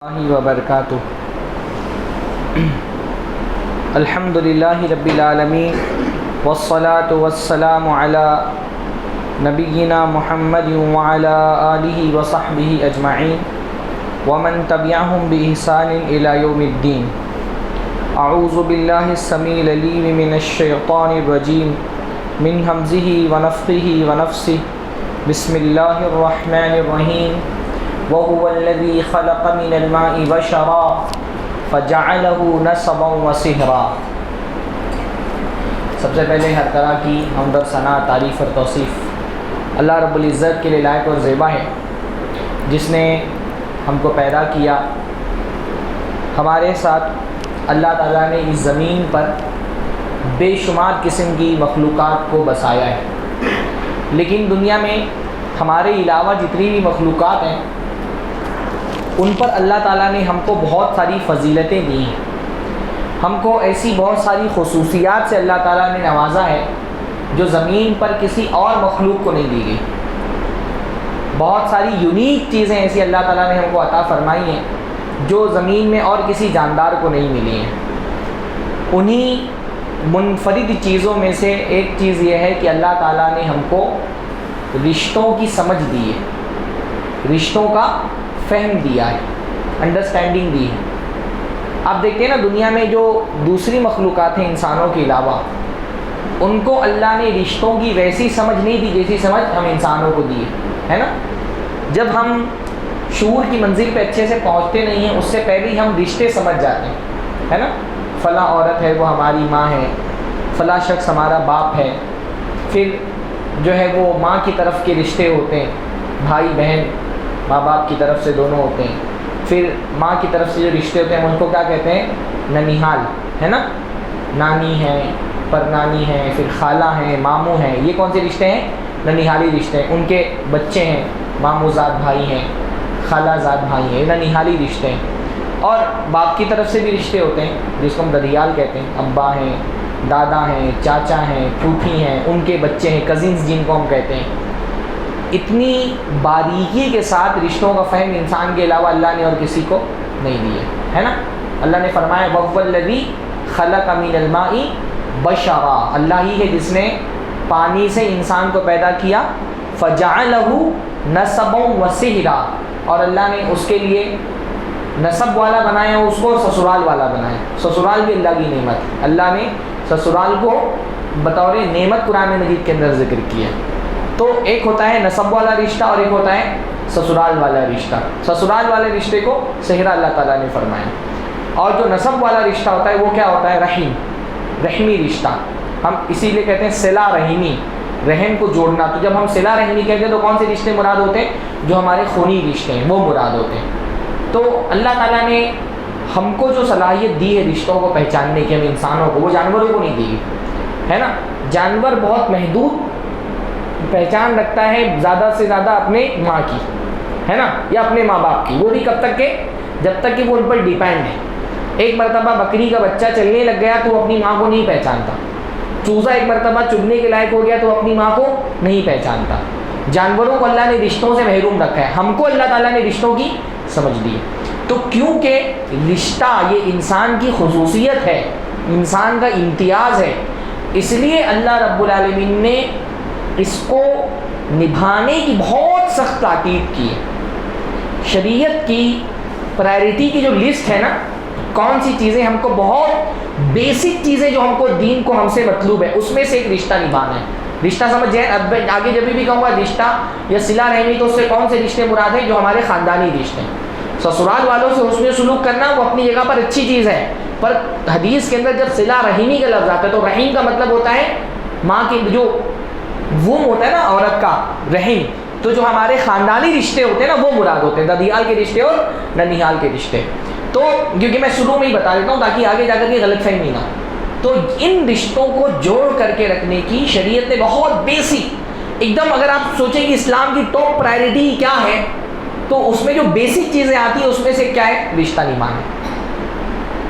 اللہ وبرکاتہ۔ الحمدللہ رب العالمین والصلاة والسلام علی نبینا محمد وعلی آلہ وصحبہ اجمعین ومن تبعہم بإحسان الی یوم الدین۔ اعوذ باللہ السمیع العلیم من الشیطان الرجیم من ہمزہ ونفخہ ونفثہ۔ بسم اللہ الرحمن الرحیم۔ وَهُوَ الَّذِي خَلَقَ مِنَ الْمَاءِ بَشَرًا فَجَعَلَهُ نَسَبًا وَصِهْرًا۔ سب سے پہلے ہر طرح کی حمد و ثنا، تعریف اور توصیف اللہ رب العزت کے لیے لائق اور زیبا ہے، جس نے ہم کو پیدا کیا۔ ہمارے ساتھ اللہ تعالیٰ نے اس زمین پر بے شمار قسم کی مخلوقات کو بسایا ہے، لیکن دنیا میں ہمارے علاوہ جتنی بھی مخلوقات ہیں ان پر اللہ تعالیٰ نے ہم کو بہت ساری فضیلتیں دی ہیں، ہم کو ایسی بہت ساری خصوصیات سے اللہ تعالیٰ نے نوازا ہے جو زمین پر کسی اور مخلوق کو نہیں دی گئی۔ بہت ساری یونیک چیزیں ایسی اللہ تعالیٰ نے ہم کو عطا فرمائی ہیں جو زمین میں اور کسی جاندار کو نہیں ملی ہیں۔ انہی منفرد چیزوں میں سے ایک چیز یہ ہے کہ اللہ تعالیٰ نے ہم کو رشتوں کی سمجھ دی ہے، رشتوں کا فہم دیا ہے، انڈرسٹینڈنگ دی ہے۔ آپ دیکھتے ہیں نا، دنیا میں جو دوسری مخلوقات ہیں انسانوں کے علاوہ، ان کو اللہ نے رشتوں کی ویسی سمجھ نہیں دی جیسی سمجھ ہم انسانوں کو دی ہے نا۔ جب ہم شعور کی منزل پہ اچھے سے پہنچتے نہیں ہیں، اس سے پہلے ہی ہم رشتے سمجھ جاتے ہیں، ہے نا۔ فلاں عورت ہے وہ ہماری ماں ہے، فلاں شخص ہمارا باپ ہے، پھر جو ہے وہ ماں کی طرف کے رشتے ہوتے ہیں، بھائی بہن ماں باپ کی طرف سے دونوں ہوتے ہیں، پھر ماں کی طرف سے جو رشتے ہوتے ہیں ان کو کیا کہتے ہیں؟ ننیحال، ہے نا۔ نانی ہیں، پرنانی ہیں، پھر خالہ ہیں، ماموں ہیں، یہ کون سے رشتے ہیں؟ ننیحالی رشتے ہیں۔ ان کے بچے ہیں، ماموں زاد بھائی ہیں، خالہ زاد بھائی ہیں، یہ ننیحالی رشتے ہیں۔ اور باپ کی طرف سے بھی رشتے ہوتے ہیں جس کو ہم ددیال کہتے ہیں، ابا ہیں، دادا ہیں، چاچا ہیں، پھوپھی ہیں، ان کے بچے ہیں، کزنز جن کو ہم کہتے ہیں۔ اتنی باریکی کے ساتھ رشتوں کا فہم انسان کے علاوہ اللہ نے اور کسی کو نہیں دیا ہے نا۔ اللہ نے فرمایا وَهُوَ الَّذِي خَلَقَ مِنَ الْمَاءِ بَشَرًا، اللہ ہی ہے جس نے پانی سے انسان کو پیدا کیا، فَجَعَلَهُ نَسَبًا وَصِهْرًا، اور اللہ نے اس کے لیے نسب والا بنایا، اس کو سسرال والا بنایا۔ سسرال بھی اللہ کی نعمت، اللہ نے سسرال کو بطور نعمت قرآن مجید کے اندر ذکر کیا۔ تو ایک ہوتا ہے نسب والا رشتہ اور ایک ہوتا ہے سسرال والا رشتہ۔ سسرال والے رشتے کو صحرا اللہ تعالیٰ نے فرمایا، اور جو نسب والا رشتہ ہوتا ہے وہ کیا ہوتا ہے؟ رحیم، رحمی رشتہ۔ ہم اسی لیے کہتے ہیں صلہ رحمی، رحم کو جوڑنا۔ تو جب ہم صلہ رحمی کہتے ہیں تو کون سے رشتے مراد ہوتے ہیں؟ جو ہمارے خونی رشتے ہیں وہ مراد ہوتے ہیں۔ تو اللہ تعالیٰ نے ہم کو جو صلاحیت دی ہے رشتوں کو پہچاننے کی، ہم انسانوں کو، وہ جانوروں کو نہیں دی ہے نا۔ جانور بہت محدود پہچان رکھتا ہے زیادہ سے زیادہ اپنے ماں کی، ہے نا، یا اپنے ماں باپ کی۔ وہ بھی کب تک کہ جب تک کہ وہ ان پر ڈیپینڈ ہے۔ ایک مرتبہ بکری کا بچہ چلنے لگ گیا تو وہ اپنی ماں کو نہیں پہچانتا، چوزا ایک مرتبہ چگنے کے لائق ہو گیا تو اپنی ماں کو نہیں پہچانتا۔ جانوروں کو اللہ نے رشتوں سے محروم رکھا ہے، ہم کو اللہ تعالیٰ نے رشتوں کی سمجھ دی ہے۔ تو کیونکہ رشتہ یہ انسان کی خصوصیت ہے، انسان کا امتیاز ہے، اس لیے اللہ رب العالمین نے اس کو نبھانے کی بہت سخت تاکید کی ہے۔ شریعت کی پرائرٹی کی جو لسٹ ہے نا، کون سی چیزیں ہم کو، بہت بیسک چیزیں جو ہم کو دین کو ہم سے مطلوب ہے، اس میں سے ایک رشتہ نبھانا ہے۔ رشتہ سمجھ جائیں، اب آگے جب بھی کہوں گا رشتہ یا صلہ رحمی تو اس سے کون سے رشتے مراد ہیں؟ جو ہمارے خاندانی رشتے ہیں۔ سسرال والوں سے حسن سلوک کرنا وہ اپنی جگہ پر اچھی چیز ہے، پر حدیث کے اندر جب صلہ رحمی کا لفظ آتا ہے تو رحیم کا مطلب ہوتا ہے ماں کی جو ووم ہوتا ہے نا عورت کا، رحم، تو جو ہمارے خاندانی رشتے ہوتے ہیں نا وہ مراد ہوتے ہیں، ددیال کے رشتے اور ننیحال کے رشتے۔ تو کیونکہ میں شروع میں ہی بتا دیتا ہوں تاکہ آگے جا کر کے غلط فہمی نہ ہو، تو ان رشتوں کو جوڑ کر کے رکھنے کی شریعت نے بہت بیسک، ایک دم اگر آپ سوچیں کہ اسلام کی ٹاپ پرائرٹی کیا ہے تو اس میں جو بیسک چیزیں آتی ہیں اس میں سے کیا ہے؟ رشتہ نبھانا۔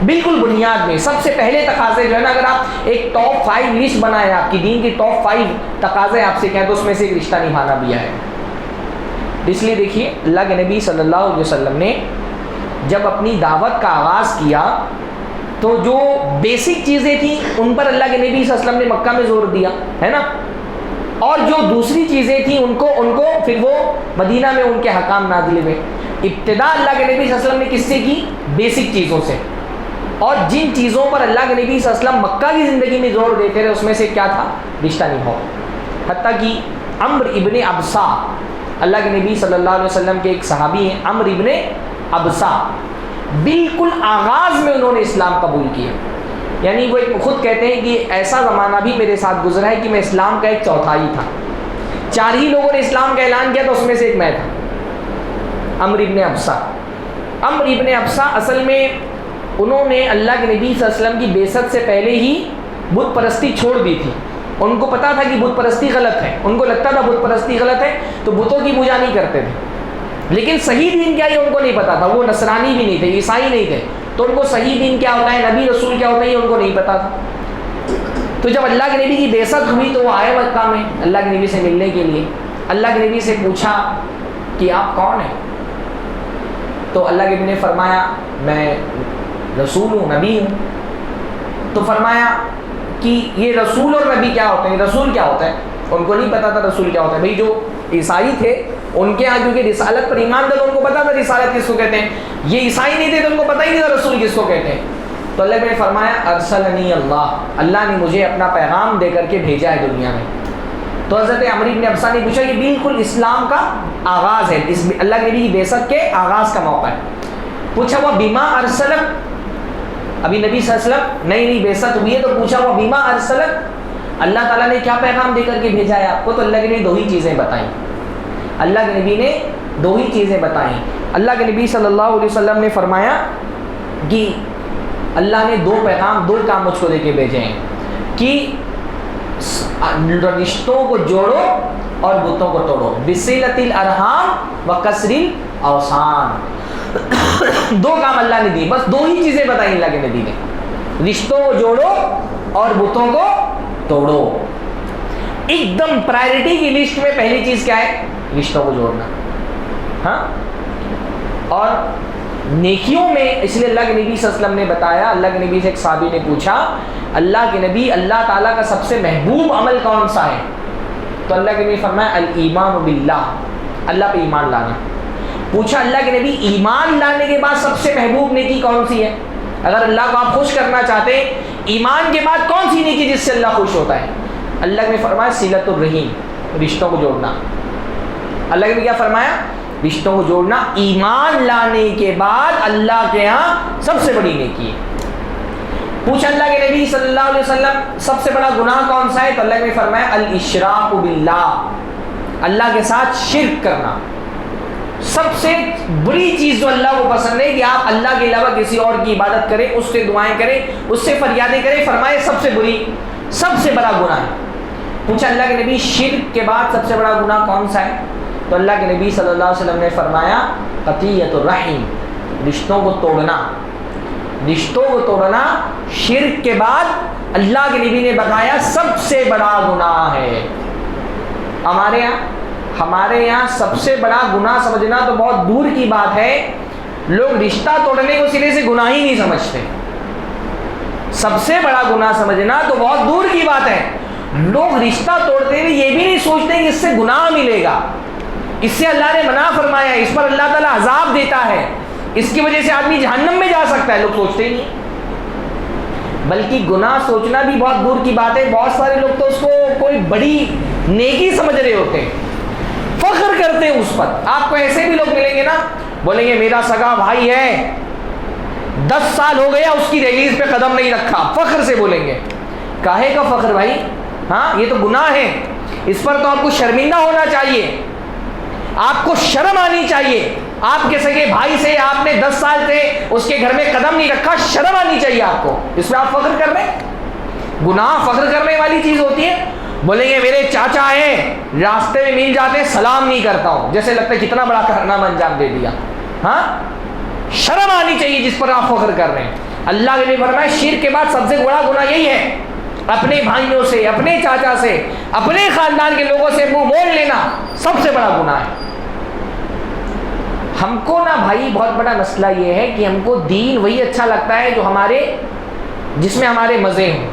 بالکل بنیاد میں سب سے پہلے تقاضے جو ہے نا، اگر آپ ایک ٹاپ 5 لسٹ بنائیں، آپ کی دین کی ٹاپ 5 تقاضے آپ سے کہیں تو اس میں سے ایک رشتہ نبھانا بھی ہے۔ اس لیے دیکھیے اللہ کے نبی صلی اللہ علیہ وسلم نے جب اپنی دعوت کا آغاز کیا تو جو بیسک چیزیں تھیں ان پر اللہ کے نبی صلی اللہ علیہ وسلم نے مکہ میں زور دیا ہے نا, اور جو دوسری چیزیں تھیں ان کو پھر وہ مدینہ میں ان کے حکام نازل ہوئے. ابتدا اللہ کے نبی صلی اللہ علیہ وسلم نے کس سے کی؟ بیسک چیزوں سے. اور جن چیزوں پر اللہ کے نبی صلی اللہ علیہ وسلم مکہ کی زندگی میں زور دیتے رہے اس میں سے کیا تھا؟ رشتہ نبھاؤ. حتیٰ کہ عمرو ابن ابسا, اللہ کے نبی صلی اللہ علیہ وسلم کے ایک صحابی ہیں عمرو ابن ابسا, بالکل آغاز میں انہوں نے اسلام قبول کیا. یعنی وہ خود کہتے ہیں کہ ایسا زمانہ بھی میرے ساتھ گزرا ہے کہ میں اسلام کا ایک چوتھائی تھا, 4 ہی لوگوں نے اسلام کا اعلان کیا تو اس میں سے ایک میں تھا, عمرو ابن ابسا. عمرو ابن ابسا اصل میں انہوں نے اللہ کے نبی صلی اللہ علیہ وسلم کی بعثت سے پہلے ہی بت پرستی چھوڑ دی تھی. ان کو پتا تھا کہ بت پرستی غلط ہے, ان کو لگتا تھا بت پرستی غلط ہے تو بتوں کی پوجا نہیں کرتے تھے, لیکن صحیح دین کیا ہے ان کو نہیں پتا تھا. وہ نصرانی بھی نہیں تھے, عیسائی نہیں تھے, تو ان کو صحیح دین کیا ہوتا ہے, نبی رسول کیا ہوتا ہے, یہ ان کو نہیں پتا تھا. تو جب اللہ کے نبی کی بعثت ہوئی تو وہ آئے مکہ میں اللہ کے نبی سے ملنے کے لیے. اللہ کے نبی سے پوچھا کہ آپ کون ہیں؟ تو اللہ کے نبی نے فرمایا میں رسول ہوں, نبی ہوں. تو فرمایا کہ یہ رسول اور نبی کیا ہوتے ہیں, رسول کیا ہوتا ہے؟ ان کو نہیں پتا تھا رسول کیا ہوتا ہے. بھئی جو عیسائی تھے ان کے یہاں کیونکہ رسالت پر ایمان تھا تو ان کو پتا تھا رسالت کس کو کہتے ہیں. یہ عیسائی نہیں تھے تو ان کو پتہ ہی نہیں تھا رسول کس کو کہتے ہیں. تو اللہ نے فرمایا ارسلنی اللہ, اللہ نے مجھے اپنا پیغام دے کر کے بھیجا ہے دنیا میں. تو حضرت عمرو بن ابسا نے پوچھا یہ بالکل اسلام کا آغاز ہے, اس اللہ کے نبی کی بعثت کے آغاز کا موقع ہے. پوچھا وہ بیما ارسلک, ابھی نبی صلی اللہ علیہ وسلم نئی بعثت ہوئی ہے تو پوچھا وہ بیما ارسلک, اللہ تعالیٰ نے کیا پیغام دے کر کے بھیجا ہے آپ کو؟ تو اللہ کے نبی 2 ہی چیزیں بتائیں. اللہ کے نبی نے 2 ہی چیزیں بتائیں. اللہ کے نبی صلی اللہ علیہ وسلم نے فرمایا کہ اللہ نے 2 پیغام 2 کام مجھ کو دے کے بھیجے ہیں کہ رشتوں کو جوڑو اور بتوں کو توڑو, بصلۃ الارحام و کسر الاوثان. 2 کام اللہ نے دی, بس 2 ہی چیزیں بتائیں اللہ کے نبی نے, رشتوں کو جوڑو اور بتوں کو توڑو. ایک دم پرائرٹی کی لسٹ میں پہلی چیز کیا ہے؟ رشتوں کو جوڑنا. ہاں, اور نیکیوں میں اس لیے اللہ کے نبی صلی اللہ علیہ وسلم نے بتایا, اللہ کے نبی سے ایک صحابی نے پوچھا اللہ کے نبی اللہ تعالیٰ کا سب سے محبوب عمل کون سا ہے؟ تو اللہ کے نبی فرمایا الایمان باللہ, اللہ پہ ایمان لانا. پوچھا اللہ کے نبی ایمان لانے کے بعد سب سے محبوب نیکی کون سی ہے؟ اگر اللہ کو آپ خوش کرنا چاہتے ہیں ایمان کے بعد کون سی نیکی جس سے اللہ خوش ہوتا ہے؟ اللہ نے فرمایا صلۃ الرحیم, رشتوں کو جوڑنا. اللہ نے کیا فرمایا؟ رشتوں کو جوڑنا ایمان لانے کے بعد اللہ کے ہاں سب سے بڑی نیکی ہے. پوچھا اللہ کے نبی صلی اللہ علیہ وسلم سب سے بڑا گناہ کون سا ہے؟ تو اللہ نے فرمایا الاشراک باللہ, اللہ کے ساتھ شرک کرنا. سب سے بری چیز جو اللہ کو پسند ہے کہ آپ اللہ کے علاوہ کسی اور کی عبادت کریں, اس سے دعائیں کریں, اس سے فریادیں کریں. فرمائے سب سے بری, سب سے بڑا گناہ ہے. پوچھا اللہ کے نبی شرک کے بعد سب سے بڑا گناہ کون سا ہے؟ تو اللہ کے نبی صلی اللہ علیہ وسلم نے فرمایا قطیعۃ الرحم, رشتوں کو توڑنا. رشتوں کو توڑنا شرک کے بعد اللہ کے نبی نے بتایا سب سے بڑا گناہ ہے. ہمارے یہاں سب سے بڑا گناہ سمجھنا تو بہت دور کی بات ہے. لوگ رشتہ توڑنے کو سرے سے گناہ ہی نہیں سمجھتے. سب سے بڑا گناہ سمجھنا تو بہت دور کی بات ہے. لوگ رشتہ توڑتے ہوئے یہ بھی نہیں سوچتے کہ اس سے گناہ ملے گا, اس سے اللہ نے منع فرمایا, اس پر اللہ تعالیٰ عذاب دیتا ہے, اس کی وجہ سے آدمی جہنم میں جا سکتا ہے. لوگ سوچتے ہی نہیں. بلکہ گناہ سوچنا بھی بہت دور کی بات ہے. بہت سارے لوگ تو اس کو کوئی بڑی نیکی سمجھ رہے ہوتے ہیں, فخر کرتے ہیں اس پر. آپ کو ایسے بھی لوگ ملیں گے نا, بولیں گے میرا سگا بھائی ہے 10 سال ہو گیا اس کی ریلیز پہ قدم نہیں رکھا, فخر سے بولیں گے. کاہے کا فخر بھائی؟ ہاں, یہ تو گناہ ہے, اس پر تو آپ کو شرمندہ ہونا چاہیے, آپ کو شرم آنی چاہیے. آپ کے سگے بھائی سے آپ نے 10 سال سے اس کے گھر میں قدم نہیں رکھا, شرم آنی چاہیے آپ کو. اس پہ آپ فخر کر رہے ہیں. گناہ فخر کرنے والی چیز ہوتی ہے. بولیں گے میرے چاچا ہیں, راستے میں مل جاتے ہیں سلام نہیں کرتا ہوں, جیسے لگتا ہے کتنا بڑا کارنامہ انجام دے دیا. ہاں, شرم آنی چاہیے جس پر آپ فخر کر رہے ہیں. اللہ نے فرمایا شرک کے بعد سب سے بڑا گناہ یہی ہے, اپنے بھائیوں سے, اپنے چاچا سے, اپنے خاندان کے لوگوں سے منہ موڑ لینا سب سے بڑا گناہ ہے. ہم کو نا بھائی بہت بڑا مسئلہ یہ ہے کہ ہم کو دین وہی اچھا لگتا ہے جس میں ہمارے مزے ہوں،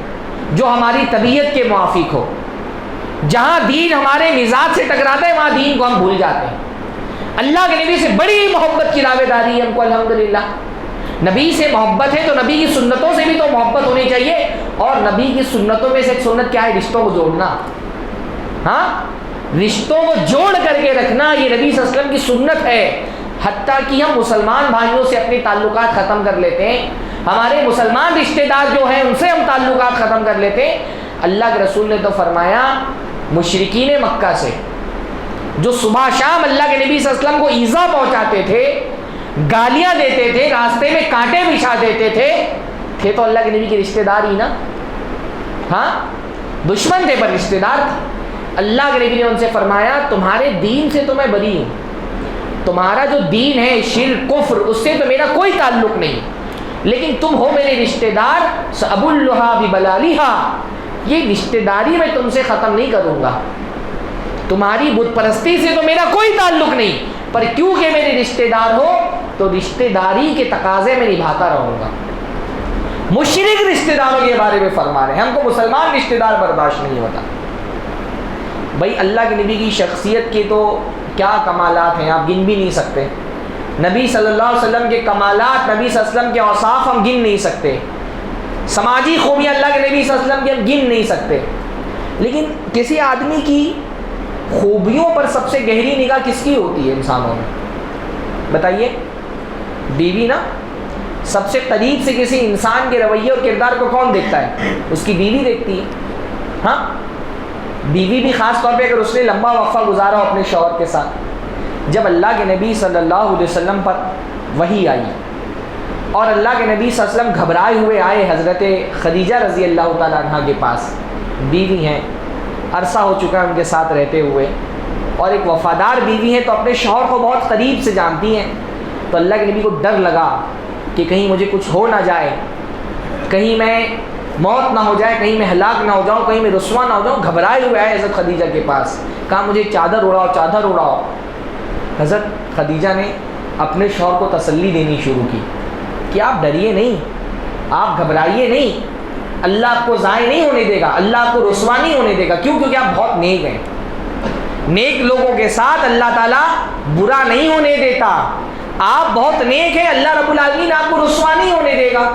جو ہماری طبیعت کے موافق ہو. جہاں دین ہمارے مزاج سے ٹکراتا ہے وہاں دین کو ہم بھول جاتے ہیں. اللہ کے نبی سے بڑی محبت کی دعوے داری ہے ہم کو الحمدللہ. نبی سے محبت ہے تو نبی کی سنتوں سے بھی تو محبت ہونی چاہیے. اور نبی کی سنتوں میں سے ایک سنت کیا ہے؟ رشتوں کو جوڑنا. ہاں، رشتوں کو جوڑ کر کے رکھنا یہ نبی صلی اللہ علیہ وسلم کی سنت ہے. حتیٰ کہ ہم مسلمان بھائیوں سے اپنے تعلقات ختم کر لیتے ہیں، ہمارے مسلمان رشتہ دار جو ہیں ان سے ہم تعلقات ختم کر لیتے ہیں. اللہ کے رسول نے تو فرمایا مشرکین مکہ سے جو صبح شام اللہ کے نبی صلی اللہ علیہ وسلم کو ایذا پہنچاتے تھے، گالیاں دیتے تھے، راستے میں کانٹے بچھا دیتے تھے تو اللہ کے نبی کے رشتہ دار ہی نا. ہاں، دشمن تھے پر رشتہ دار تھے. اللہ کے نبی نے ان سے فرمایا تمہارے دین سے تو میں بری ہوں، تمہارا جو دین ہے شرک کفر اس سے تو میرا کوئی تعلق نہیں، لیکن تم ہو میرے رشتہ دار. سأبلھا ببلالھا، یہ رشتہ داری میں تم سے ختم نہیں کروں گا. تمہاری بت پرستی سے تو میرا کوئی تعلق نہیں، پر کیونکہ میرے رشتہ دار ہو تو رشتہ داری کے تقاضے میں نبھاتا رہوں گا. مشرک رشتہ داروں کے بارے میں فرما رہے ہیں، ہم کو مسلمان رشتہ دار برداشت نہیں ہوتا. بھائی اللہ کے نبی کی شخصیت کے تو کیا کمالات ہیں آپ گن بھی نہیں سکتے. نبی صلی اللہ علیہ وسلم کے کمالات، نبی صلی اللہ علیہ وسلم کے اوصاف ہم گن نہیں سکتے. سماجی خوبیاں اللہ کے نبی صلی اللہ علیہ وسلم کی ہم گن نہیں سکتے. لیکن کسی آدمی کی خوبیوں پر سب سے گہری نگاہ کس کی ہوتی ہے انسانوں میں؟ بتائیے. بیوی نا. سب سے قریب سے کسی انسان کے رویے اور کردار کو کون دیکھتا ہے؟ اس کی بیوی دیکھتی ہے. ہاں، بیوی بھی خاص طور پہ اگر اس نے لمبا وقفہ گزارا ہو اپنے شوہر کے ساتھ. جب اللہ کے نبی صلی اللہ علیہ وسلم پر وحی آئی اور اللہ کے نبی صلی اللہ علیہ وسلم گھبرائے ہوئے آئے حضرت خدیجہ رضی اللہ تعالیٰ عنہ کے پاس، بیوی ہیں، عرصہ ہو چکا ہے ان کے ساتھ رہتے ہوئے، اور ایک وفادار بیوی ہیں تو اپنے شوہر کو بہت قریب سے جانتی ہیں. تو اللہ کے نبی کو ڈر لگا کہ کہیں مجھے کچھ ہو نہ جائے، کہیں میں موت نہ ہو جائے، کہیں میں ہلاک نہ ہو جاؤں، کہیں میں رسوا نہ ہو جاؤں. گھبرائے ہوئے آئے حضرت خدیجہ کے پاس، کہا مجھے چادر اڑاؤ چادر اڑاؤ. حضرت خدیجہ نے اپنے شوہر کو تسلی دینی شروع کی کہ آپ ڈریے نہیں، آپ گھبرائیے نہیں، اللہ آپ کو ضائع نہیں ہونے دے گا، اللہ آپ کو رسوا نہیں ہونے دے گا. کیوں؟ کیونکہ آپ بہت نیک ہیں. نیک لوگوں کے ساتھ اللہ تعالیٰ برا نہیں ہونے دیتا. آپ بہت نیک ہیں، اللہ رب العالمین آپ کو رسوا نہیں ہونے دے گا.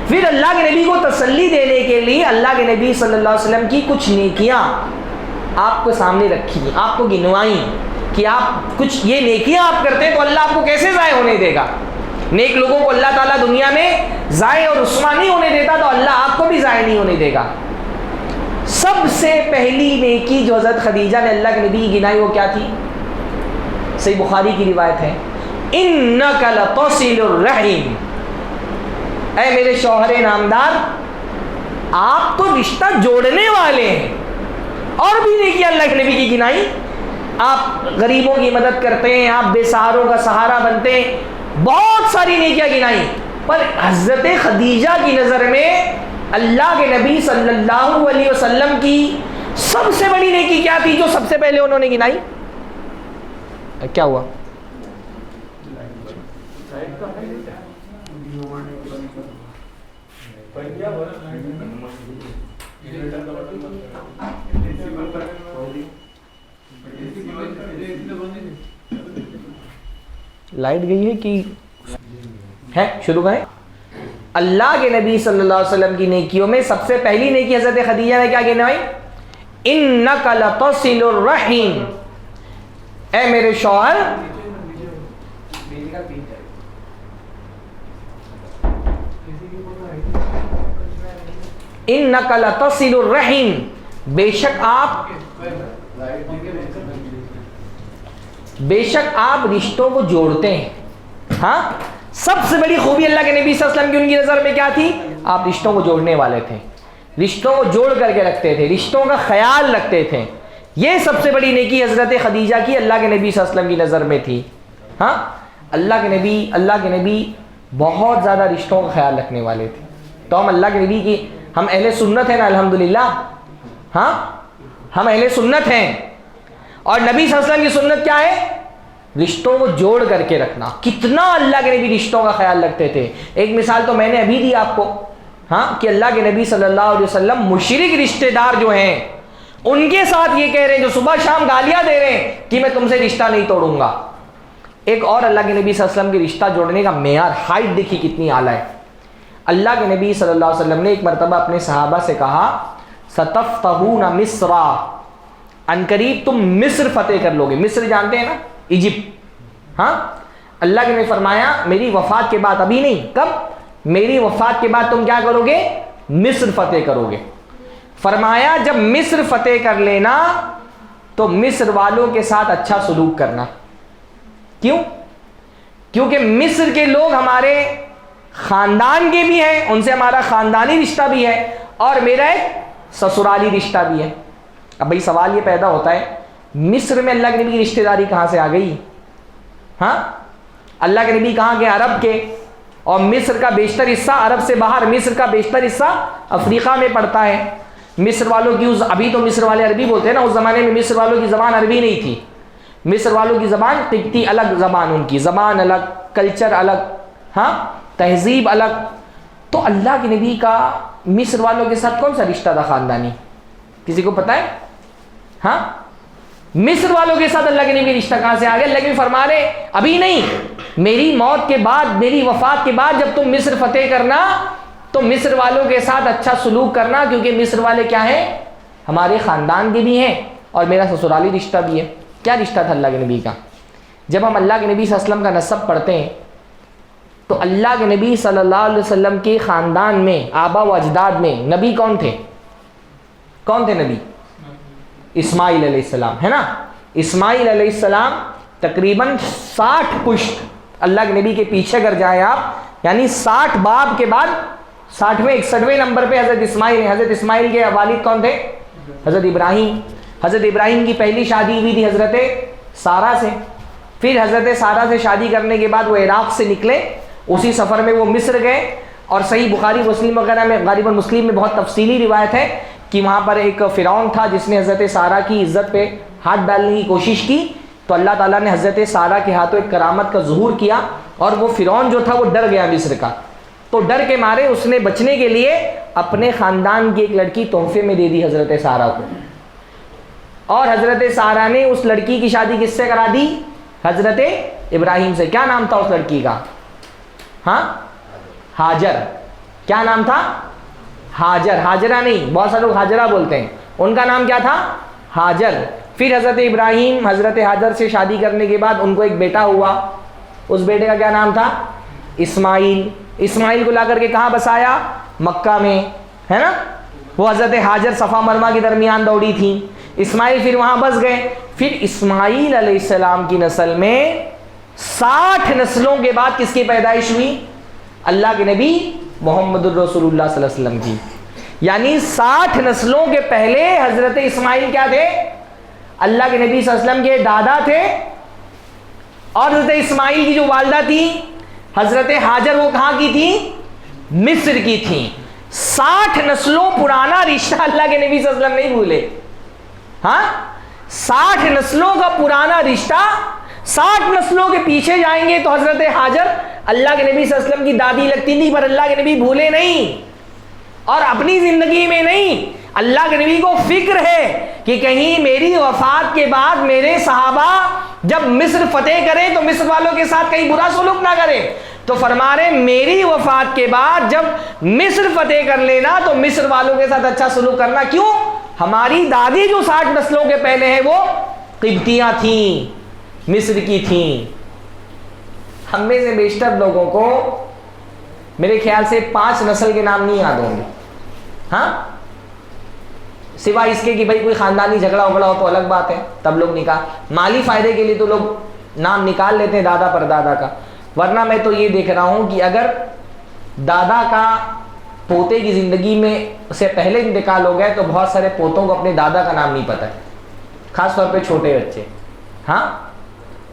پھر اللہ کے نبی کو تسلی دینے کے لیے اللہ کے نبی صلی اللہ علیہ وسلم کی کچھ نیکیاں آپ کو سامنے رکھی، آپ کو گنوائیں کہ آپ کچھ یہ نیکیاں آپ کرتے ہیں تو اللہ آپ کو کیسے ضائع ہونے دے گا. نیک لوگوں کو اللہ تعالیٰ دنیا میں ضائع اور رسوا نہیں ہونے دیتا تو اللہ آپ کو بھی ضائع نہیں ہونے دے گا. سب سے پہلی نیکی جو حضرت خدیجہ نے اللہ کے نبی کی گنائی وہ کیا تھی؟ صحیح بخاری کی روایت ہے، اِنَّكَ لَتَصِلُ الرَّحِمِ، اے میرے شوہر نامدار آپ تو رشتہ جوڑنے والے ہیں. اور بھی نیکی اللہ کے نبی کی گنائی، آپ غریبوں کی مدد کرتے ہیں، آپ بے سہاروں کا سہارا بنتے ہیں، بہت ساری نیکیاں گنائی. پر حضرت خدیجہ کی نظر میں اللہ کے نبی صلی اللہ علیہ وسلم کی سب سے بڑی نیکی کیا تھی جو سب سے پہلے انہوں نے گنائی؟ کیا ہوا؟ لائٹ گئی ہے کہ ہے؟ شروع کریں. اللہ کے نبی صلی اللہ علیہ وسلم کی نیکیوں میں سب سے پہلی نیکی حضرت خدیجہ نے کیا گنوائی؟ اِنَّكَ لَتَصِلُ الرَّحِمِ، اے میرے شوہر اِنَّكَ لَتَصِلُ الرَّحِمِ، بے شک آپ رشتوں کو جوڑتے ہیں. ہاں، سب سے بڑی خوبی اللہ کے نبی صلی اللہ علیہ وسلم کی ان کی نظر میں کیا تھی؟ آپ رشتوں کو جوڑنے والے تھے، رشتوں کو جوڑ کر کے رکھتے تھے، رشتوں کا خیال رکھتے تھے. یہ سب سے بڑی نیکی حضرت خدیجہ کی اللہ کے نبی صلی اللہ علیہ وسلم کی نظر میں تھی. ہاں، اللہ کے نبی بہت زیادہ رشتوں کا خیال رکھنے والے تھے. تو ہم اللہ کے نبی کی، ہم اہل سنت ہیں نا الحمدللہ. ہاں، ہم اہل سنت ہیں. اور نبی صلی اللہ علیہ وسلم کی سنت کیا ہے؟ رشتوں کو جوڑ کر کے رکھنا. کتنا اللہ کے نبی رشتوں کا خیال رکھتے تھے. ایک مثال تو میں نے ابھی دی آپ کو, ہاں, کہ اللہ کے نبی صلی اللہ علیہ وسلم مشرک رشتہ دار جو ہیں ان کے ساتھ یہ کہہ رہے ہیں, جو صبح شام گالیاں دے رہے ہیں کہ میں تم سے رشتہ نہیں توڑوں گا. ایک اور اللہ کے نبی صلی اللہ علیہ وسلم کی رشتہ جوڑنے کا معیار, ہائٹ دیکھی کتنی اعلیٰ ہے. اللہ کے نبی صلی اللہ علیہ وسلم نے ایک مرتبہ اپنے صحابہ سے کہا, ستفتحون مصر, عنقریب تم مصر فتح کر لو گے. مصر جانتے ہیں نا, ایجپٹ. ہاں, اللہ کے نے فرمایا میری وفات کے بعد, ابھی نہیں, کب, میری وفات کے بعد تم کیا کرو گے, مصر فتح کرو گے. فرمایا جب مصر فتح کر لینا تو مصر والوں کے ساتھ اچھا سلوک کرنا. کیوں؟ کیونکہ مصر کے لوگ ہمارے خاندان کے بھی ہیں, ان سے ہمارا خاندانی رشتہ بھی ہے, اور میرا ایک سسرالی رشتہ بھی ہے. اب بھائی سوال یہ پیدا ہوتا ہے, مصر میں اللہ کے نبی کی رشتہ داری کہاں سے آ گئی؟ ہاں, اللہ کے نبی کہاں کے, عرب کے, اور مصر کا بیشتر حصہ عرب سے باہر, مصر کا بیشتر حصہ افریقہ میں پڑتا ہے. مصر والوں کی ابھی تو مصر والے عربی بولتے ہیں نا, اس زمانے میں مصر والوں کی زبان عربی نہیں تھی. مصر والوں کی زبان قبطی, الگ زبان, ان کی زبان الگ, کلچر الگ, ہاں, تہذیب الگ. تو اللہ کے نبی کا مصر والوں کے ساتھ کون سا رشتہ تھا خاندانی؟ کسی کو پتہ ہے؟ ہاں, مصر والوں کے ساتھ اللہ کے نبی رشتہ کہاں سے آ گیا؟ اللہ کے نبی فرما رہے ابھی نہیں, میری موت کے بعد, میری وفات کے بعد جب تم مصر فتح کرنا تو مصر والوں کے ساتھ اچھا سلوک کرنا, کیونکہ مصر والے کیا ہیں, ہمارے خاندان کے بھی ہیں اور میرا سسرالی رشتہ بھی ہے. کیا رشتہ تھا اللہ کے نبی کا؟ جب ہم اللہ کے نبی صلی اللہ علیہ وسلم کا نسب پڑھتے ہیں تو اللہ کے نبی صلی اللہ علیہ وسلم کے خاندان میں, آبا و اجداد میں نبی کون تھے؟ کون تھے نبی؟ اسماعیل علیہ السلام, ہے نا. اسماعیل علیہ السلام تقریباً 60 پشت اللہ کے نبی کے پیچھے اگر جائیں آپ, یعنی 60 باب کے بعد 60ویں 61ویں نمبر پہ حضرت اسماعیل ہیں. حضرت اسماعیل کے والد کون تھے؟ حضرت ابراہیم. حضرت ابراہیم کی پہلی شادی ہوئی تھی حضرت سارہ سے. پھر حضرت سارہ سے شادی کرنے کے بعد وہ عراق سے نکلے, اسی سفر میں وہ مصر گئے, اور صحیح بخاری مسلم وغیرہ میں, غالباً مسلم میں بہت تفصیلی روایت ہے کہ وہاں پر ایک فرعون تھا جس نے حضرت سارہ کی عزت پہ ہاتھ ڈالنے کی کوشش کی, تو اللہ تعالیٰ نے حضرت سارہ کے ہاتھوں ایک کرامت کا ظہور کیا, اور وہ فرعون جو تھا وہ ڈر گیا مصر کا. تو ڈر کے مارے اس نے بچنے کے لیے اپنے خاندان کی ایک لڑکی تحفے میں دے دی حضرت سارہ کو, اور حضرت سارہ نے اس لڑکی کی شادی کس سے کرا دی؟ حضرت ابراہیم سے. کیا نام تھا اس لڑکی کا؟ ہاں, ہاجر. کیا نام تھا؟ ہاجر. ہاجرہ نہیں, بہت سارے لوگ ہاجرہ بولتے ہیں, ان کا نام کیا تھا؟ ہاجر. پھر حضرت ابراہیم حضرت ہاجر سے شادی کرنے کے بعد ان کو ایک بیٹا ہوا, اس بیٹے کا کیا نام تھا؟ اسماعیل. اسماعیل کو لا کر کے کہاں بسایا؟ مکہ میں, ہے نا. وہ حضرت ہاجر صفا مروا کے درمیان دوڑی تھیں, اسماعیل پھر وہاں بس گئے. پھر اسماعیل علیہ السلام کی نسل میں 60 نسلوں کے بعد کس کی پیدائش ہوئی؟ اللہ کے نبی محمد الرسول اللہ صلی اللہ علیہ وسلم کی. یعنی 60 نسلوں کے پہلے حضرت اسماعیل کیا تھے؟ اللہ کے نبی صلی اللہ علیہ وسلم کے دادا تھے. اور حضرت اسماعیل کی جو والدہ تھی حضرت ہاجر, وہ کہاں کی تھی؟ مصر کی تھی. 60 نسلوں پرانا رشتہ اللہ کے نبی صلی اللہ علیہ وسلم نہیں بھولے. ہاں, 60 نسلوں کا پرانا رشتہ. 60 نسلوں کے پیچھے جائیں گے تو حضرت ہاجر اللہ کے نبی صلی اللہ علیہ وسلم کی دادی لگتی تھی, پر اللہ کے نبی بھولے نہیں, اور اپنی زندگی میں نہیں, اللہ کے نبی کو فکر ہے کہ کہیں میری وفات کے بعد میرے صحابہ جب مصر فتح کریں تو مصر والوں کے ساتھ کہیں برا سلوک نہ کریں. تو فرما رہے میری وفات کے بعد جب مصر فتح کر لینا تو مصر والوں کے ساتھ اچھا سلوک کرنا. کیوں؟ ہماری دادی جو 60 نسلوں کے پہلے ہیں وہ قبطیاں تھیں, مصر کی تھیں. ہم میں سے بیشتر لوگوں کو میرے خیال سے 5 نسل کے نام نہیں یاد ہوں گے. ہاں, سوائے اس کے کہ بھائی کوئی خاندانی جھگڑا اگڑا ہو تو الگ بات ہے, تب لوگ نکال, مالی فائدے کے لیے تو لوگ نام نکال لیتے ہیں دادا پر دادا کا. ورنہ میں تو یہ دیکھ رہا ہوں کہ اگر دادا کا پوتے کی زندگی میں سے پہلے انتقال ہو گئے تو بہت سارے پوتوں کو اپنے دادا کا نام نہیں پتہ ہے, خاص طور پہ چھوٹے بچے. ہاں,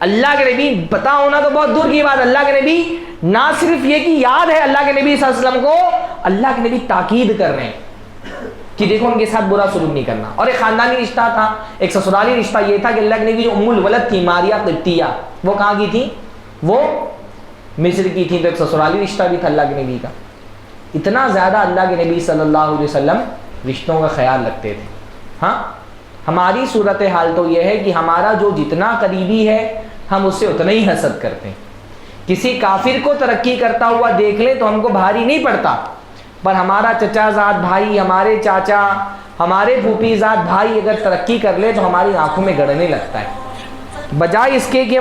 اللہ کے نبی پتا ہونا تو بہت دور کی بات. اللہ کے نبی نہ صرف یہ کہ یاد ہے اللہ کے نبی صلی اللہ علیہ وسلم کو, اللہ کے نبی تاکید کر رہے ہیں کہ دیکھو ان کے ساتھ برا سلوک نہیں کرنا. اور ایک خاندانی رشتہ تھا, ایک سسرالی رشتہ یہ تھا کہ اللہ کے نبی جو ام الولد تھی ماریہ قبطیہ, وہ کہاں کی تھی؟ وہ مصر کی تھی. تو ایک سسرالی رشتہ بھی تھا اللہ کے نبی کا. اتنا زیادہ اللہ کے نبی صلی اللہ علیہ وسلم رشتوں کا خیال رکھتے تھے. ہاں, ہماری صورتحال تو یہ ہے کہ ہمارا جو جتنا قریبی ہے ہم اس سے اتنا ہی حسد کرتے ہیں. کسی کافر کو ترقی کرتا ہوا دیکھ لیں تو ہم کو بھاری نہیں پڑتا, پر ہمارا چچا زاد بھائی, ہمارے چاچا, ہمارے پھوپھی زاد بھائی اگر ترقی کر لے تو ہماری آنکھوں میں گڑنے لگتا ہے. بجائے اس کے کہ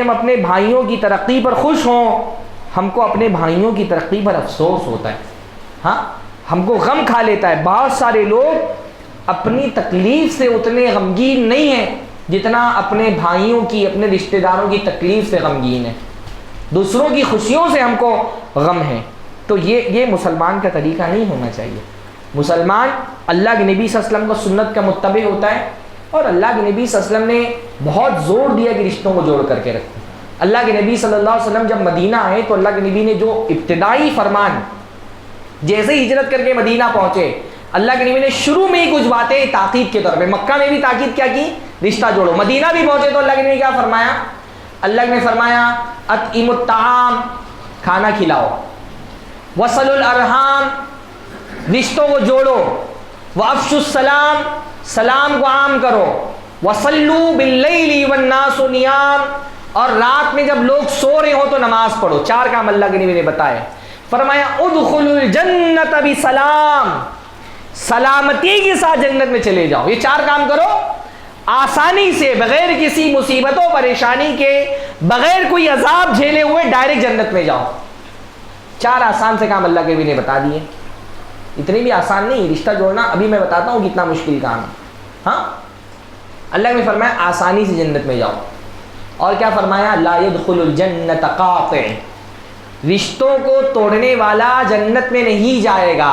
ہم اپنے بھائیوں کی ترقی پر خوش ہوں, ہم کو اپنے بھائیوں کی ترقی پر افسوس ہوتا ہے. ہاں, ہم کو غم کھا لیتا ہے. بہت سارے لوگ اپنی تکلیف سے اتنے غمگین نہیں ہیں جتنا اپنے بھائیوں کی, اپنے رشتہ داروں کی تکلیف سے غمگین ہے. دوسروں کی خوشیوں سے ہم کو غم ہے. تو یہ مسلمان کا طریقہ نہیں ہونا چاہیے. مسلمان اللہ کے نبی صلی اللہ علیہ وسلم کو سنت کا متبع ہوتا ہے, اور اللہ کے نبی صلی اللہ علیہ وسلم نے بہت زور دیا کہ رشتوں کو جوڑ کر کے رکھیں. اللہ کے نبی صلی اللہ علیہ وسلم جب مدینہ آئے تو اللہ کے نبی نے جو ابتدائی فرمان, جیسے ہی ہجرت کر کے مدینہ پہنچے, اللہ کے نبی نے شروع میں ہی کچھ باتیں تاکید کے طور پہ, مکہ میں بھی تاکید کیا کی, رشتہ جوڑو. مدینہ بھی پہنچے تو اللہ کے نبی نے کیا فرمایا؟ اللہ نے فرمایا اطعموا الطعام, کھانا کھلاؤ. وصلوا الارحام, رشتوں کو جوڑو. وافشوا السلام, سلام کو عام کرو. وصلوا باللیل والناس نیام, اور رات میں جب لوگ سو رہے ہو تو نماز پڑھو. 4 کام اللہ کے نبی نے بتائے. فرمایا ادخلوا الجنت بسلام, سلامتی کے ساتھ جنت میں چلے جاؤ. یہ 4 کام کرو, آسانی سے, بغیر کسی مصیبتوں پریشانی کے, بغیر کوئی عذاب جھیلے ہوئے ڈائریکٹ جنت میں جاؤ. 4 آسان سے کام اللہ کے نبی نے بتا دیے. اتنی بھی آسان نہیں رشتہ جوڑنا, ابھی میں بتاتا ہوں کتنا مشکل کام ہے. ہاں, اللہ نے فرمایا آسانی سے جنت میں جاؤ. اور کیا فرمایا؟ لا يدخل الجنت قاطع, رشتوں کو توڑنے والا جنت میں نہیں جائے گا.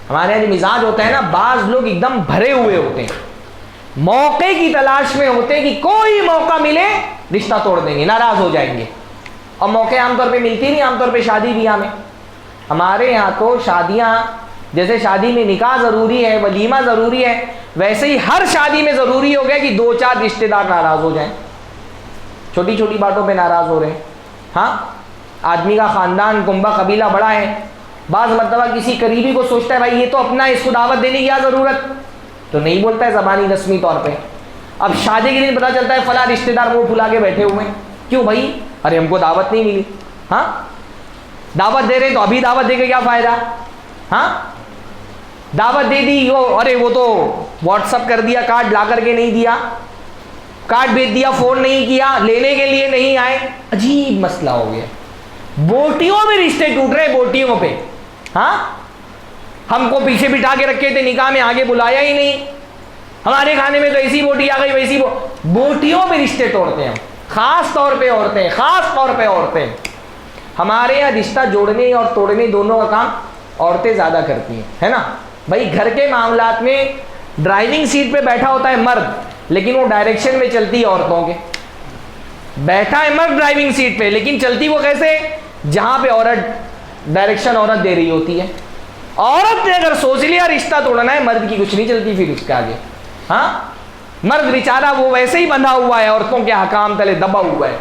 ہمارے یہاں جو مزاج ہوتا ہے نا, بعض لوگ ایک دم بھرے ہوئے ہوتے ہیں, موقع کی تلاش میں ہوتے ہیں کہ کوئی موقع ملے رشتہ توڑ دیں گے, ناراض ہو جائیں گے. اور موقع عام طور پہ ملتی نہیں, عام طور پہ شادی بیاہ میں. ہمارے یہاں تو شادیاں, جیسے شادی میں نکاح ضروری ہے, ولیمہ ضروری ہے, ویسے ہی ہر شادی میں ضروری ہو گیا کہ 2-4 رشتہ دار ناراض ہو جائیں. چھوٹی چھوٹی باتوں پہ ناراض ہو رہے ہیں. ہاں, آدمی کا خاندان, کنبہ, قبیلہ بڑا ہے, بعض مرتبہ کسی قریبی کو سوچتا ہے بھائی یہ تو اپنا, اس کو دعوت دینے کی کیا ضرورت, تو نہیں بولتا ہے زبانی رسمی طور پہ. اب شادی کے دن پتہ چلتا ہے فلاں رشتہ دار منہ پھلا کے بیٹھے ہوئے ہیں. کیوں بھائی؟ ارے ہم کو دعوت نہیں ملی. ہاں, دعوت دے رہے ہیں تو ابھی دعوت دے کے کیا فائدہ؟ ہاں, دعوت دے دی, ارے وہ تو واٹس اپ کر دیا, کارڈ لا کر کے نہیں دیا, کارڈ بھیج دیا, فون نہیں کیا, لینے کے لیے نہیں آئے. عجیب مسئلہ ہو گیا. بوٹیوں میں رشتے ٹوٹ رہے, بوٹیوں پہ. ہاں, ہم کو پیچھے بٹھا کے رکھے تھے, نکاح میں آگے بلایا ہی نہیں, ہمارے کھانے میں تو ایسی بوٹی آ گئی, ویسی بوٹیوں میں رشتے توڑتے ہیں. خاص طور پہ عورتیں, ہمارے یہاں رشتہ جوڑنے اور توڑنے دونوں کا کام عورتیں زیادہ کرتی ہیں, ہے نا. بھائی گھر کے معاملات میں ڈرائیونگ سیٹ پہ بیٹھا ہوتا ہے مرد, لیکن وہ ڈائریکشن میں چلتی ہے عورتوں کے. بیٹھا ہے مرد ڈرائیونگ سیٹ پہ, لیکن چلتی وہ کیسے؟ جہاں پہ عورت, ڈائریکشن عورت دے رہی ہوتی ہے. عورت نے اگر سوچ لیا رشتہ توڑنا ہے, مرد کی کچھ نہیں چلتی پھر اس کے آگے. ہاں, مرد بیچارہ وہ ویسے ہی بندھا ہوا ہے, عورتوں کے حکام تلے دبا ہوا ہے.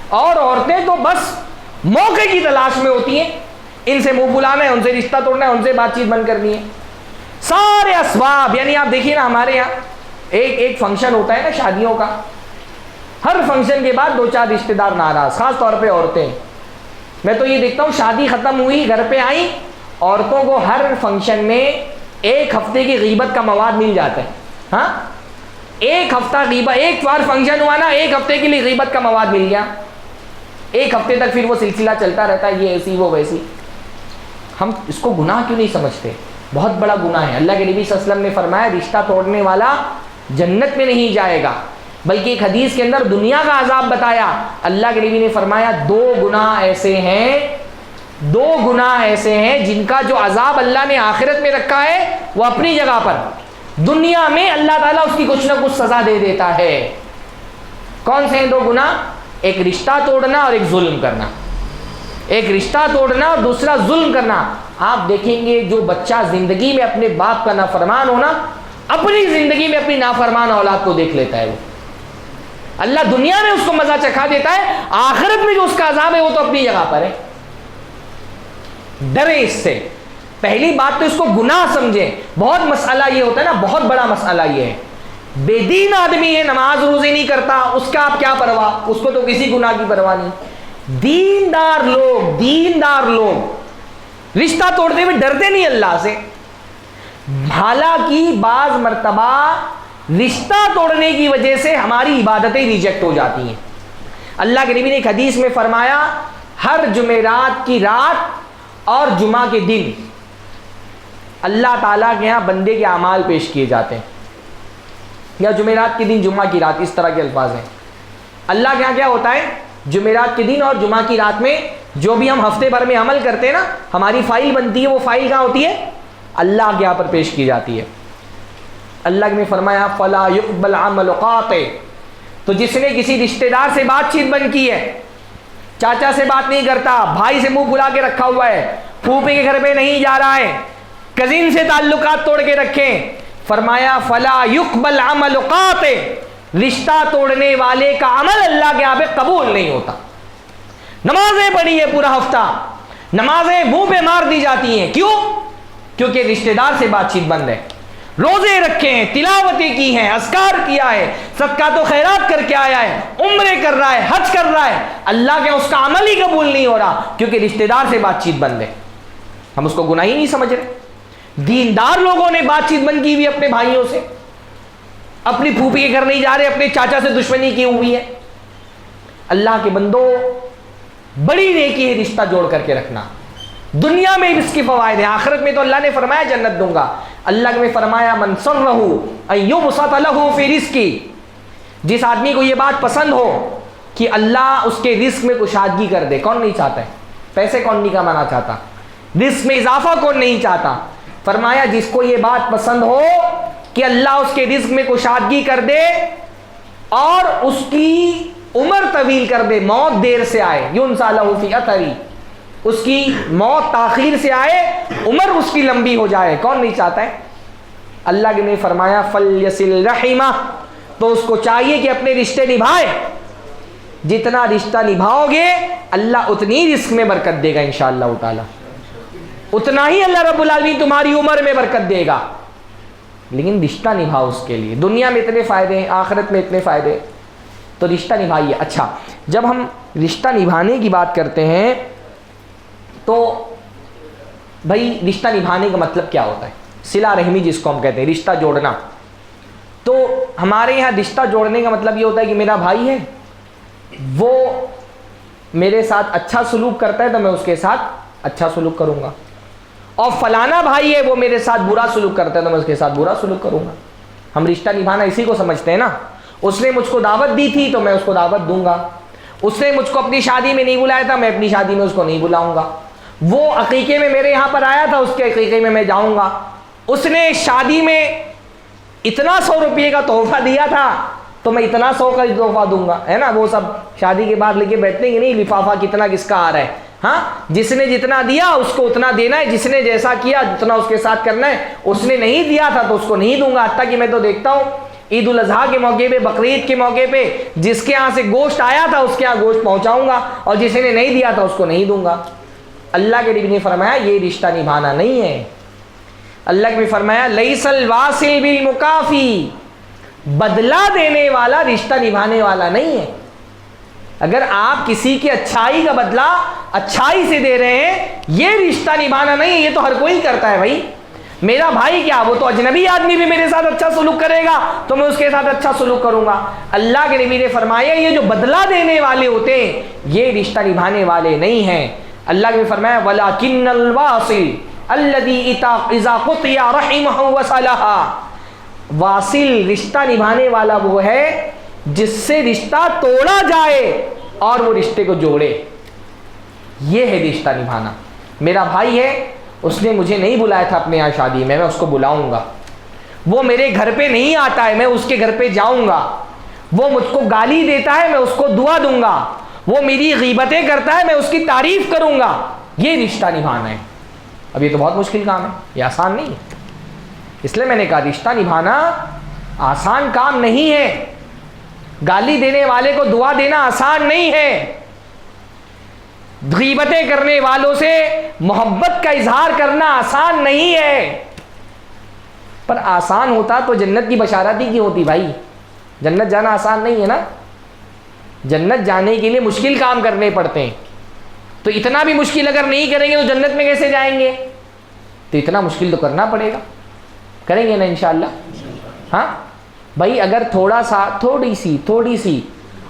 اور عورتیں تو بس موقع کی تلاش میں ہوتی ہیں, ان سے منہ بلانا ہے, ان سے رشتہ توڑنا ہے, ان سے بات چیت بند کرنی ہے. سارے اسباب, یعنی آپ دیکھیے نا, ہمارے یہاں ایک فنکشن ہوتا ہے نا شادیوں کا, ہر فنکشن کے بعد 2-4 رشتہ دار ناراض, خاص طور پہ عورتیں. میں تو یہ دیکھتا ہوں, شادی ختم ہوئی, گھر پہ آئی, عورتوں کو ہر فنکشن میں 1 ہفتے کی غیبت کا مواد مل جاتا ہے. ہاں, 1 ہفتہ غیبت, ایک بار فنکشن ہوا نا, 1 ہفتے کے لیے غیبت کا مواد مل گیا. 1 ہفتے تک پھر وہ سلسلہ چلتا رہتا ہے, یہ ایسی وہ ویسی. ہم اس کو گناہ کیوں نہیں سمجھتے؟ بہت بڑا گناہ ہے. اللہ کے نبی صلی اللہ علیہ وسلم نے فرمایا رشتہ توڑنے والا جنت میں نہیں جائے گا. بلکہ ایک حدیث کے اندر دنیا کا عذاب بتایا. اللہ کے نبی نے فرمایا 2 گناہ ایسے ہیں جن کا جو عذاب اللہ نے آخرت میں رکھا ہے وہ اپنی جگہ پر, دنیا میں اللہ تعالیٰ اس کی کچھ نہ کچھ سزا دے دیتا ہے. کون سے ہیں 2 گناہ؟ ایک رشتہ توڑنا اور ایک ظلم کرنا. ایک رشتہ توڑنا اور دوسرا ظلم کرنا. آپ دیکھیں گے جو بچہ زندگی میں اپنے باپ کا نافرمان ہونا اپنی زندگی میں اپنی نافرمان اولاد کو دیکھ لیتا ہے. وہ اللہ دنیا میں اس کو مزہ چکھا دیتا ہے, آخرت میں جو اس کا عذاب ہے وہ تو اپنی جگہ پر ہے. ڈرے اس سے. پہلی بات تو اس کو گناہ سمجھیں. بہت مسئلہ یہ ہوتا ہے نا, بہت بڑا مسئلہ یہ ہے, بے دین آدمی ہے, نماز روزے نہیں کرتا, اس کا آپ کیا پرواہ, اس کو تو کسی گناہ کی پرواہ نہیں. دیندار لوگ رشتہ توڑتے ہوئے ڈرتے نہیں اللہ سے. حالانکہ بعض مرتبہ رشتہ توڑنے کی وجہ سے ہماری عبادتیں ریجیکٹ ہو جاتی ہیں. اللہ کے نبی نے ایک حدیث میں فرمایا, ہر جمعرات کی رات اور جمعہ کے دن اللہ تعالیٰ کے ہاں بندے کے اعمال پیش کیے جاتے ہیں. یا جمعرات کے دن جمعہ کی رات, اس طرح کے الفاظ ہیں. اللہ کے ہاں کیا ہوتا ہے, جمعرات کے دن اور جمعہ کی رات میں جو بھی ہم ہفتے بھر میں عمل کرتے ہیں نا, ہماری فائل بنتی ہے, وہ فائل کہاں ہوتی ہے, اللہ کے یہاں پر پیش کی جاتی ہے. اللہ نے فرمایا فلا يقبل عمل قاطع, تو جس نے کسی رشتہ دار سے بات چیت بند کی ہے, چاچا سے بات نہیں کرتا, بھائی سے منہ بلا کے رکھا ہوا ہے, پھوپھی کے گھر پہ نہیں جا رہا ہے, کزن سے تعلقات توڑ کے رکھیں, فرمایا فلا يقبل عمل قاطع, رشتہ توڑنے والے کا عمل اللہ کے یہاں پہ قبول نہیں ہوتا. نمازیں پڑھی ہے پورا ہفتہ, نمازیں منہ پہ مار دی جاتی ہیں, کیوں؟ کیونکہ رشتہ دار سے بات چیت بند ہے. روزے رکھے ہیں, تلاوتیں کی ہیں, اذکار کیا ہے, صدقات و خیرات کر کے آیا ہے, عمرے کر رہا ہے, حج کر رہا ہے, اللہ کے اس کا عمل ہی قبول نہیں ہو رہا کیونکہ رشتہ دار سے بات چیت بند ہے. ہم اس کو گناہ ہی نہیں سمجھ رہے. دیندار لوگوں نے بات چیت بند کی ہوئی اپنے بھائیوں سے, اپنی پھوپھی کے گھر نہیں جا رہے, اپنے چاچا سے دشمنی کی ہوئی ہے. اللہ کے بندو, بڑی نیکی ہے رشتہ جوڑ کر کے رکھنا. دنیا میں اس کے فوائد ہیں, آخرت میں تو اللہ نے فرمایا جنت دوں گا. اللہ نے فرمایا من سرہ ان یبسط لہ فی رزقہ, جس آدمی کو یہ بات پسند ہو کہ اللہ اس کے رزق میں کشادگی کر دے. کون نہیں چاہتا ہے؟ پیسے کون نہیں کمانا چاہتا؟ رزق میں اضافہ کون نہیں چاہتا؟ فرمایا جس کو یہ بات پسند ہو کہ اللہ اس کے رزق میں کشادگی کر دے اور اس کی عمر طویل کر دے, موت دیر سے آئے, یونسا لہ فی اثری, اس کی موت تاخیر سے آئے, عمر اس کی لمبی ہو جائے, کون نہیں چاہتا ہے؟ اللہ نے فرمایا فلیصل رحمہ, تو اس کو چاہیے کہ اپنے رشتے نبھائے. جتنا رشتہ نبھاؤ گے اللہ اتنی رزق میں برکت دے گا انشاءاللہ تعالی, اتنا ہی اللہ رب العالمین تمہاری عمر میں برکت دے گا. لیکن رشتہ نبھاؤ, اس کے لیے دنیا میں اتنے فائدے ہیں, آخرت میں اتنے فائدے ہیں, تو رشتہ نبھائیے. اچھا, جب ہم رشتہ نبھانے کی بات کرتے ہیں تو بھائی رشتہ نبھانے کا مطلب کیا ہوتا ہے؟ صلہ رحمی جس کو ہم کہتے ہیں, رشتہ جوڑنا. تو ہمارے یہاں رشتہ جوڑنے کا مطلب یہ ہوتا ہے کہ میرا بھائی ہے, وہ میرے ساتھ اچھا سلوک کرتا ہے تو میں اس کے ساتھ اچھا سلوک کروں گا, اور فلانا بھائی ہے وہ میرے ساتھ برا سلوک کرتا ہے تو میں اس کے ساتھ برا سلوک کروں گا. ہم رشتہ نبھانا اسی کو سمجھتے ہیں نا. اس نے مجھ کو دعوت دی تھی تو میں اس کو دعوت دوں گا, اس نے مجھ کو اپنی شادی میں نہیں بلایا تھا, میں اپنی شادی میں اس کو نہیں بلاؤں گا. وہ عقیقے میں میرے یہاں پر آیا تھا, اس کے عقیقے میں جاؤں گا. اس نے شادی میں اتنا 100 روپئے کا تحفہ دیا تھا تو میں اتنا 100 کا تحفہ دوں گا, ہے نا. وہ سب شادی کے بعد لے کے بیٹھتے ہیں نہیں, لفافہ کتنا کس کا آ رہا ہے. ہاں, جس نے جتنا دیا اس کو اتنا دینا ہے, جس نے جیسا کیا اتنا اس کے ساتھ کرنا ہے. اس نے نہیں دیا تھا تو اس کو نہیں دوں گا. حتیٰ کہ میں تو دیکھتا ہوں عید الاضحیٰ کے موقع پہ, بقرعید کے موقع پہ جس کے یہاں سے گوشت آیا تھا اس کے یہاں گوشت پہنچاؤں گا, اور جس نے نہیں دیا تھا اس کو نہیں دوں گا. اللہ کے نبی نے فرمایا یہ رشتہ نبھانا نہیں ہے. اللہ نے فرمایا لیس الواصل بالمکافی, بدلہ دینے والا رشتہ نبھانے والا نہیں ہے. اگر آپ کسی کی اچھائی کا بدلہ اچھائی سے دے رہے ہیں, یہ رشتہ نبھانا نہیں ہے. یہ تو ہر کوئی کرتا ہے بھائی. میرا بھائی کیا, وہ تو اجنبی آدمی بھی میرے ساتھ اچھا سلوک کرے گا تو میں اس کے ساتھ اچھا سلوک کروں گا. اللہ کے نبی نے فرمایا یہ جو بدلہ دینے والے ہوتے ہیں یہ رشتہ نبھانے والے نہیں ہیں. اللہ نے فرمایا وَلَكِنَّ الْوَاصِلِ الَّذِي إِذَا قُطِعَ رَحِمَهُ وَصَلَهَا, واصل رشتہ نبھانے والا وہ ہے جس سے رشتہ توڑا جائے اور وہ رشتے کو جوڑے. یہ ہے رشتہ نبھانا. میرا بھائی ہے, اس نے مجھے نہیں بلایا تھا اپنے یہاں شادی میں اس کو بلاؤں گا. وہ میرے گھر پہ نہیں آتا ہے, میں اس کے گھر پہ جاؤں گا. وہ مجھ کو گالی دیتا ہے, میں اس کو دعا دوں گا. وہ میری غیبتیں کرتا ہے، میں اس کی تعریف کروں گا، یہ رشتہ نبھانا ہے۔ اب یہ تو بہت مشکل کام ہے، یہ آسان نہیں ہے۔ اس لیے میں نے کہا رشتہ نبھانا آسان کام نہیں ہے۔ گالی دینے والے کو دعا دینا آسان نہیں ہے، غیبتیں کرنے والوں سے محبت کا اظہار کرنا آسان نہیں ہے۔ پر آسان ہوتا تو جنت کی بشارت ہی کیوں ہوتی بھائی؟ جنت جانا آسان نہیں ہے نا، جنت جانے کے لیے مشکل کام کرنے پڑتے ہیں۔ تو اتنا بھی مشکل اگر نہیں کریں گے تو جنت میں کیسے جائیں گے؟ تو اتنا مشکل تو کرنا پڑے گا، کریں گے نا انشاءاللہ؟ ہاں بھائی، اگر تھوڑی سی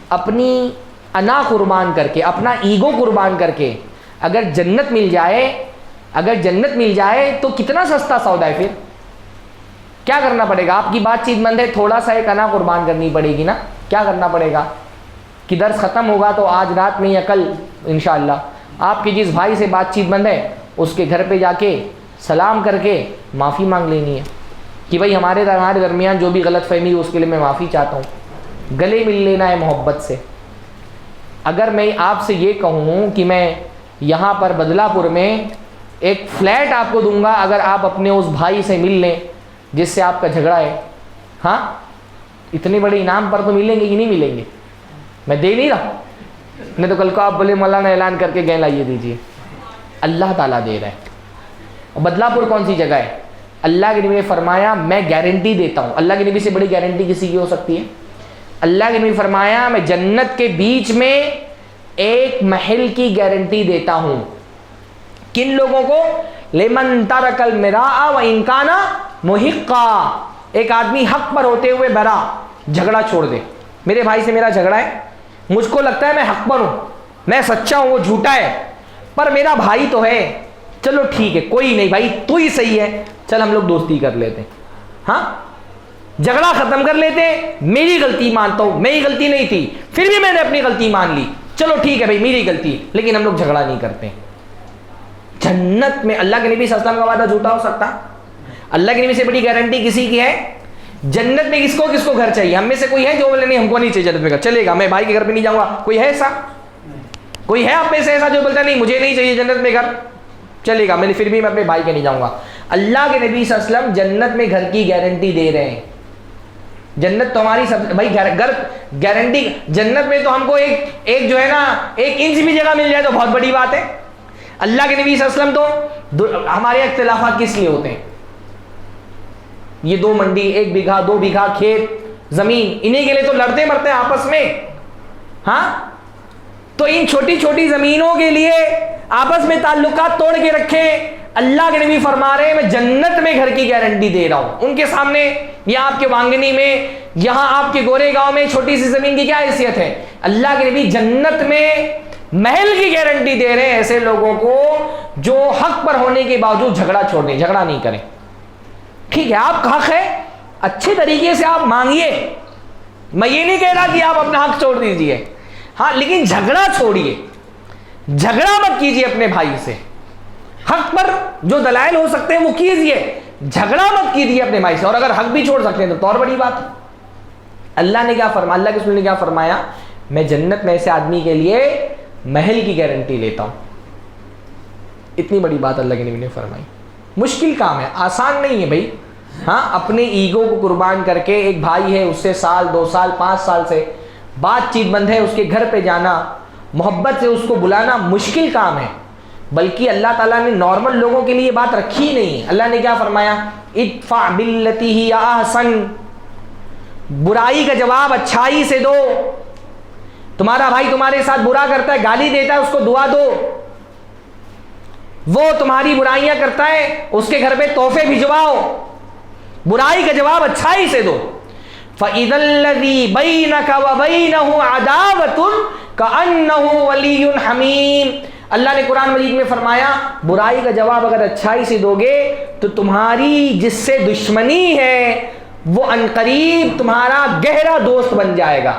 اپنی انا قربان کر کے، اپنا ایگو قربان کر کے اگر جنت مل جائے تو کتنا سستا سودا ہے۔ پھر کیا کرنا پڑے گا؟ آپ کی بات چیت بند ہے، تھوڑا سا ایک انا قربان کرنی پڑے گی نا۔ کیا کرنا پڑے گا کہ درس ختم ہوگا تو آج رات میں یا کل انشاءاللہ آپ کی جس بھائی سے بات چیت بند ہے اس کے گھر پہ جا کے سلام کر کے معافی مانگ لینی ہے کہ بھائی ہمارے درمیان جو بھی غلط فہمی ہے اس کے لیے میں معافی چاہتا ہوں، گلے مل لینا ہے محبت سے۔ اگر میں آپ سے یہ کہوں کہ میں یہاں پر بدلہ پور میں ایک فلیٹ آپ کو دوں گا اگر آپ اپنے اس بھائی سے مل لیں جس سے آپ کا جھگڑا ہے، ہاں اتنے بڑے انعام پر تو ملیں گے کہ نہیں ملیں گے؟ میں دے نہیں رہا، نہیں تو کل کو آپ بولے مولانا اعلان کر کے گئے لائیے دیجیے۔ اللہ تعالیٰ دے رہا ہے۔ اور بدلہ پور کون سی جگہ ہے؟ اللہ کے نبی نے فرمایا میں گارنٹی دیتا ہوں، اللہ کے نبی سے بڑی گارنٹی کسی کی ہو سکتی ہے؟ اللہ کے نبی نے فرمایا میں جنت کے بیچ میں ایک محل کی گارنٹی دیتا ہوں۔ کن لوگوں کو؟ لمن ترک المراء وان کان محقا، ایک آدمی حق پر ہوتے ہوئے برا، جھگڑا چھوڑ دے۔ میرے بھائی سے میرا جھگڑا ہے، مجھ کو لگتا ہے میں حق پر ہوں، میں سچا ہوں، وہ جھوٹا ہے، پر میرا بھائی تو ہے، چلو ٹھیک ہے کوئی نہیں بھائی تو ہی صحیح ہے، چل ہم لوگ دوستی کر لیتے ہیں، ہاں جھگڑا ختم کر لیتے ہیں، میری غلطی مانتا ہوں، میری غلطی نہیں تھی پھر بھی میں نے اپنی غلطی مان لی، چلو ٹھیک ہے بھائی میری غلطی، لیکن ہم لوگ جھگڑا نہیں کرتے۔ جنت میں اللہ کے نبی صلی اللہ علیہ وسلم کا وعدہ جھوٹا ہو سکتا؟ اللہ کے نبی سے بڑی گارنٹی کسی کی ہے؟ جنت میں کس کو گھر چاہیے؟ ہم میں سے کوئی ہے جو بولے نہیں ہم کو نہیں چاہیے جنت میں گھر؟ چلے گا، میں بھائی کے گھر پہ نہیں جاؤں گا، کوئی ہے ایسا؟ کوئی ہے آپ میں سے ایسا جو بولتا نہیں مجھے نہیں چاہیے جنت میں گھر؟ چلے گا، میں پھر بھی میں اپنے بھائی کے نہیں جاؤں گا۔ اللہ کے نبی صلی اللہ علیہ وسلم جنت میں گھر کی گارنٹی دے رہے ہیں۔ جنت تو ہماری سب بھائی گھر گارنٹی، جنت میں تو ہم کو ایک جو ہے نا 1 انچ بھی جگہ مل جائے تو بہت بڑی بات ہے۔ اللہ کے نبی صلی اللہ علیہ وسلم تو ہمارے اختلافات کس لیے ہوتے ہیں؟ یہ 2 منڈی 1 بیگھا 2 بیگھا کھیت زمین، انہیں کے لیے تو لڑتے مرتے ہیں آپس میں، ہاں تو ان چھوٹی چھوٹی زمینوں کے لیے آپس میں تعلقات توڑ کے رکھیں۔ اللہ کے نبی فرما رہے ہیں میں جنت میں گھر کی گارنٹی دے رہا ہوں۔ ان کے سامنے یا آپ کے وانگنی میں، یہاں آپ کے گورے گاؤں میں چھوٹی سی زمین کی کیا حیثیت ہے؟ اللہ کے نبی جنت میں محل کی گارنٹی دے رہے ہیں ایسے لوگوں کو جو حق پر ہونے کے باوجود جھگڑا چھوڑ دیں، جھگڑا نہیں کریں۔ ٹھیک ہے آپ کا حق ہے، اچھے طریقے سے آپ مانگیے، میں یہ نہیں کہہ رہا کہ آپ اپنا حق چھوڑ دیجئے، ہاں لیکن جھگڑا چھوڑیے، جھگڑا مت کیجیے اپنے بھائی سے، حق پر جو دلائل ہو سکتے ہیں وہ کیجیے، جھگڑا مت کیجیے اپنے بھائی سے، اور اگر حق بھی چھوڑ سکتے ہیں تو اور بڑی بات ہے۔ اللہ نے کیا فرمایا؟ اللہ کے رسول نے کیا فرمایا؟ میں جنت میں ایسے آدمی کے لیے محل کی گارنٹی لیتا ہوں۔ اتنی بڑی بات اللہ کے نبی نے فرمائی۔ مشکل کام ہے، آسان نہیں ہے بھائی، ہاں اپنے ایگو کو قربان کر کے ایک بھائی ہے اس سے 1 سال 2 سال 5 سال سے بات چیت بند ہے، اس کے گھر پہ جانا، محبت سے اس کو بلانا مشکل کام ہے، بلکہ اللہ تعالیٰ نے نارمل لوگوں کے لیے بات رکھی نہیں ہے۔ اللہ نے کیا فرمایا؟ ادفع باللتی ہی احسن، برائی کا جواب اچھائی سے دو۔ تمہارا بھائی تمہارے ساتھ برا کرتا ہے، گالی دیتا ہے، اس کو دعا دو۔ وہ تمہاری برائیاں کرتا ہے، اس کے گھر پہ تحفے بھجواؤ، برائی کا جواب اچھائی سے دو۔ فَإِذَا الَّذِي بَيْنَكَ وَبَيْنَهُ عَدَاوَةٌ كَأَنَّهُ وَلِيٌّ حَمِيمٌ۔ اللہ نے قرآن مجید میں فرمایا برائی کا جواب اگر اچھائی سے دو گے تو تمہاری جس سے دشمنی ہے وہ عنقریب تمہارا گہرا دوست بن جائے گا۔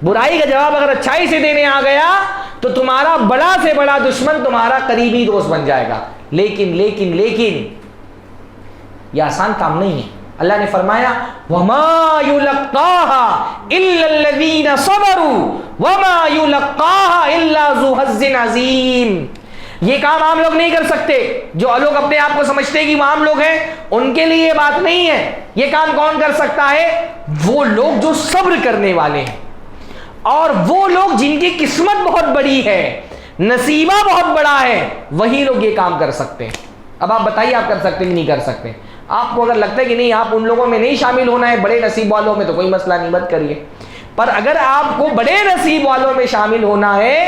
برائی کا جواب اگر اچھائی سے دینے آ گیا تو تمہارا بڑا سے بڑا دشمن تمہارا قریبی دوست بن جائے گا۔ لیکن لیکن لیکن یہ آسان کام نہیں ہے۔ اللہ نے فرمایا وَمَا يُلَقَّاهَا إِلَّا الَّذِينَ صَبَرُوا وما یلقاها الا ذو حظ عظیم. یہ کام عام لوگ نہیں کر سکتے. جو لوگ اپنے آپ کو سمجھتے ہیں کہ وہ عام لوگ ہیں, ان کے لیے یہ بات نہیں ہے. یہ کام کون کر سکتا ہے؟ وہ لوگ جو صبر کرنے والے ہیں, اور وہ لوگ جن کی قسمت بہت بڑی ہے, نصیبہ بہت بڑا ہے, وہی لوگ یہ کام کر سکتے ہیں. اب آپ بتائیے آپ کر سکتے ہیں کہ نہیں کر سکتے؟ آپ کو اگر لگتا ہے کہ نہیں آپ ان لوگوں میں نہیں شامل ہونا ہے, بڑے نصیب والوں میں, تو کوئی مسئلہ نہیں, مت کریے. پر اگر آپ کو بڑے نصیب والوں میں شامل ہونا ہے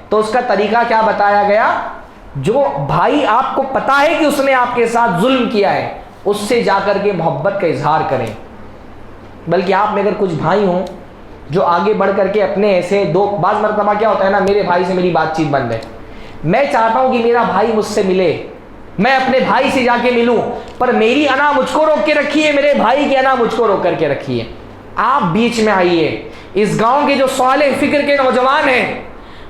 تو اس کا طریقہ کیا بتایا گیا؟ جو بھائی آپ کو پتا ہے کہ اس نے آپ کے ساتھ ظلم کیا ہے, اس سے جا کر کے محبت کا اظہار کریں. بلکہ آپ میں اگر کچھ بھائی ہوں جو آگے بڑھ کر کے اپنے ایسے بعض مرتبہ کیا ہوتا ہے نا, میرے بھائی سے میری بات چیت بند ہے, میں چاہتا ہوں کہ میرا بھائی مجھ سے ملے, میں اپنے بھائی سے جا کے ملوں, پر میری انا مجھ کو روک کے رکھی ہے, میرے بھائی کی انا مجھ کو روک کر کے رکھی ہے. آپ بیچ میں آئیے. اس گاؤں کے جو صالح فکر کے نوجوان ہیں,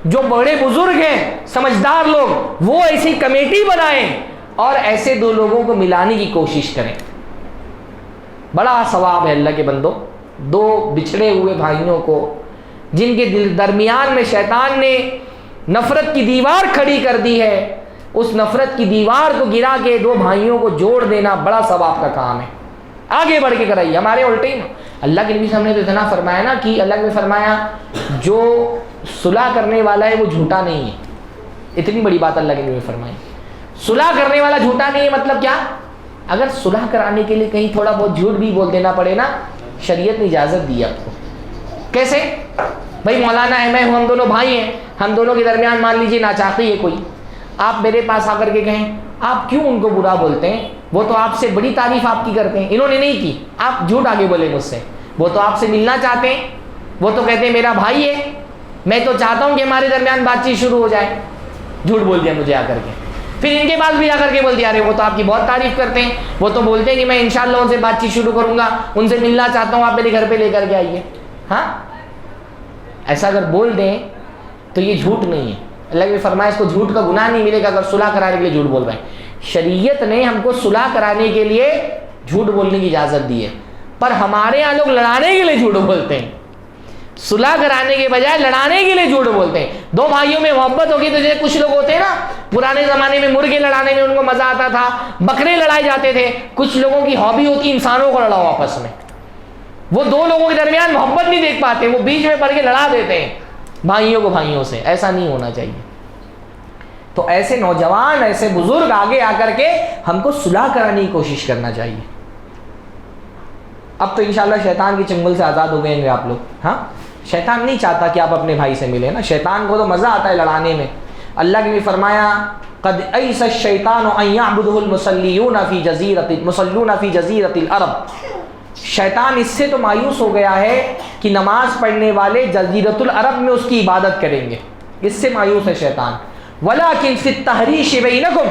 جو بڑے بزرگ ہیں, سمجھدار لوگ, وہ ایسی کمیٹی بنائیں اور ایسے دو لوگوں کو ملانے کی کوشش کریں. بڑا ثواب ہے اللہ کے بندوں. دو بچھڑے ہوئے بھائیوں کو, جن کے درمیان میں شیطان نے نفرت کی دیوار کھڑی کر دی ہے, اس نفرت کی دیوار کو گرا کے دو بھائیوں کو جوڑ دینا بڑا ثواب کا کام ہے. آگے بڑھ کے کرائیے. ہمارے الٹے اللہ کے نبی صلی اللہ علیہ وسلم نے تو اتنا فرمایا نا کہ اللہ نے فرمایا جو صلح کرنے والا ہے وہ جھوٹا نہیں ہے. اتنی بڑی بات اللہ کے نبی نے فرمائی. صلح کرنے والا جھوٹا نہیں ہے مطلب کیا؟ اگر صلح کرانے کے لیے کہیں تھوڑا بہت جھوٹ بھی بول دینا پڑے نا, شریعت نے اجازت دی آپ کو. کیسے؟ بھائی مولانا ہے, میں ہوں, ہم دونوں بھائی ہیں, ہم دونوں کے درمیان مان لیجیے ناچاقی ہے کوئی, آپ میرے پاس آ کر کے کہیں آپ کیوں ان کو برا بولتے ہیں, وہ تو آپ سے بڑی تعریف آپ کی کرتے ہیں, انہوں نے نہیں کی, آپ جھوٹ آگے بولے مجھ سے, وہ تو آپ سے ملنا چاہتے ہیں, وہ تو کہتے ہیں میرا بھائی ہے, میں تو چاہتا ہوں کہ ہمارے درمیان بات چیت شروع ہو جائے. جھوٹ بول دیا مجھے آ کر کے. پھر ان کے پاس بھی آ کر کے بول دیا ارے وہ تو آپ کی بہت تعریف کرتے ہیں, وہ تو بولتے ہیں کہ میں انشاءاللہ ان سے بات چیت شروع کروں گا, ان سے ملنا چاہتا ہوں, آپ میرے گھر پہ لے کر کے آئیے. ہاں, ایسا اگر بول دیں تو یہ جھوٹ نہیں ہے. اللہ نے فرمایا اس کو جھوٹ کا گناہ نہیں ملے گا اگر صلح کرانے کے لیے جھوٹ بول رہے ہیں. شریعت نے ہم کو صلح کرانے کے لیے جھوٹ بولنے کی اجازت دی ہے, پر ہمارے یہاں لوگ لڑانے کے لیے جھوٹ بولتے ہیں. صلح کرانے کے بجائے لڑانے کے لیے جھوٹ بولتے ہیں. دو بھائیوں میں محبت ہوگی تو جیسے کچھ لوگ ہوتے ہیں نا, پرانے زمانے میں مرغے لڑانے میں ان کو مزہ آتا تھا, بکرے لڑائے جاتے تھے. کچھ لوگوں کی ہابی ہوتی انسانوں کو لڑاؤ آپس میں. وہ دو لوگوں کے درمیان محبت نہیں دیکھ پاتے, وہ بیچ میں پڑ کے لڑا دیتے ہیں بھائیوں کو بھائیوں سے. ایسا نہیں ہونا چاہیے. تو ایسے نوجوان, ایسے بزرگ آگے آ کر کے ہم کو صلح کرانے کی کوشش کرنا چاہیے. اب تو انشاءاللہ شیطان کی چنگل سے آزاد ہو گئے ہیں آپ لوگ. ہاں, شیطان نہیں چاہتا کہ آپ اپنے بھائی سے ملیں نا, شیطان کو تو مزہ آتا ہے لڑانے میں. اللہ نے بھی فرمایا قد ایس الشیطان ان یعبدہ المصلون فی جزیرۃ العرب. شیطان اس سے تو مایوس ہو گیا ہے کہ نماز پڑھنے والے جزیرۃ العرب میں اس کی عبادت کریں گے, اس سے مایوس ہے شیطان. ولیکن فی التحریش بینکم,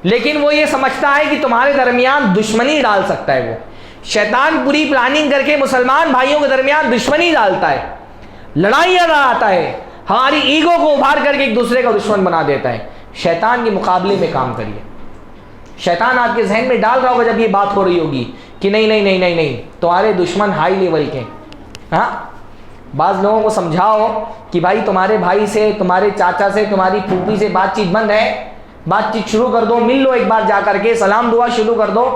لیکن وہ یہ سمجھتا ہے کہ تمہارے درمیان دشمنی ڈال سکتا ہے. وہ شیطان پوری پلاننگ کر کے مسلمان بھائیوں کے درمیان دشمنی ڈالتا ہے, لڑائیاں لڑاتا ہے, ہماری ایگو کو ابھار کر کے ایک دوسرے کا دشمن بنا دیتا ہے. شیطان کے مقابلے میں کام کریے. شیطان آپ کے ذہن میں ڈال رہا ہوگا جب یہ بات ہو رہی ہوگی کہ نہیں نہیں نہیں نہیں نہیں, تمہارے دشمن ہائی لیول کے. ہاں, بعض لوگوں کو سمجھاؤ کہ بھائی تمہارے بھائی سے, تمہارے چاچا سے, تمہاری پھوپھی سے بات چیت بند ہے, بات چیت شروع کر دو, مل لو ایک بار جا کر کے, سلام دعا شروع کر دو.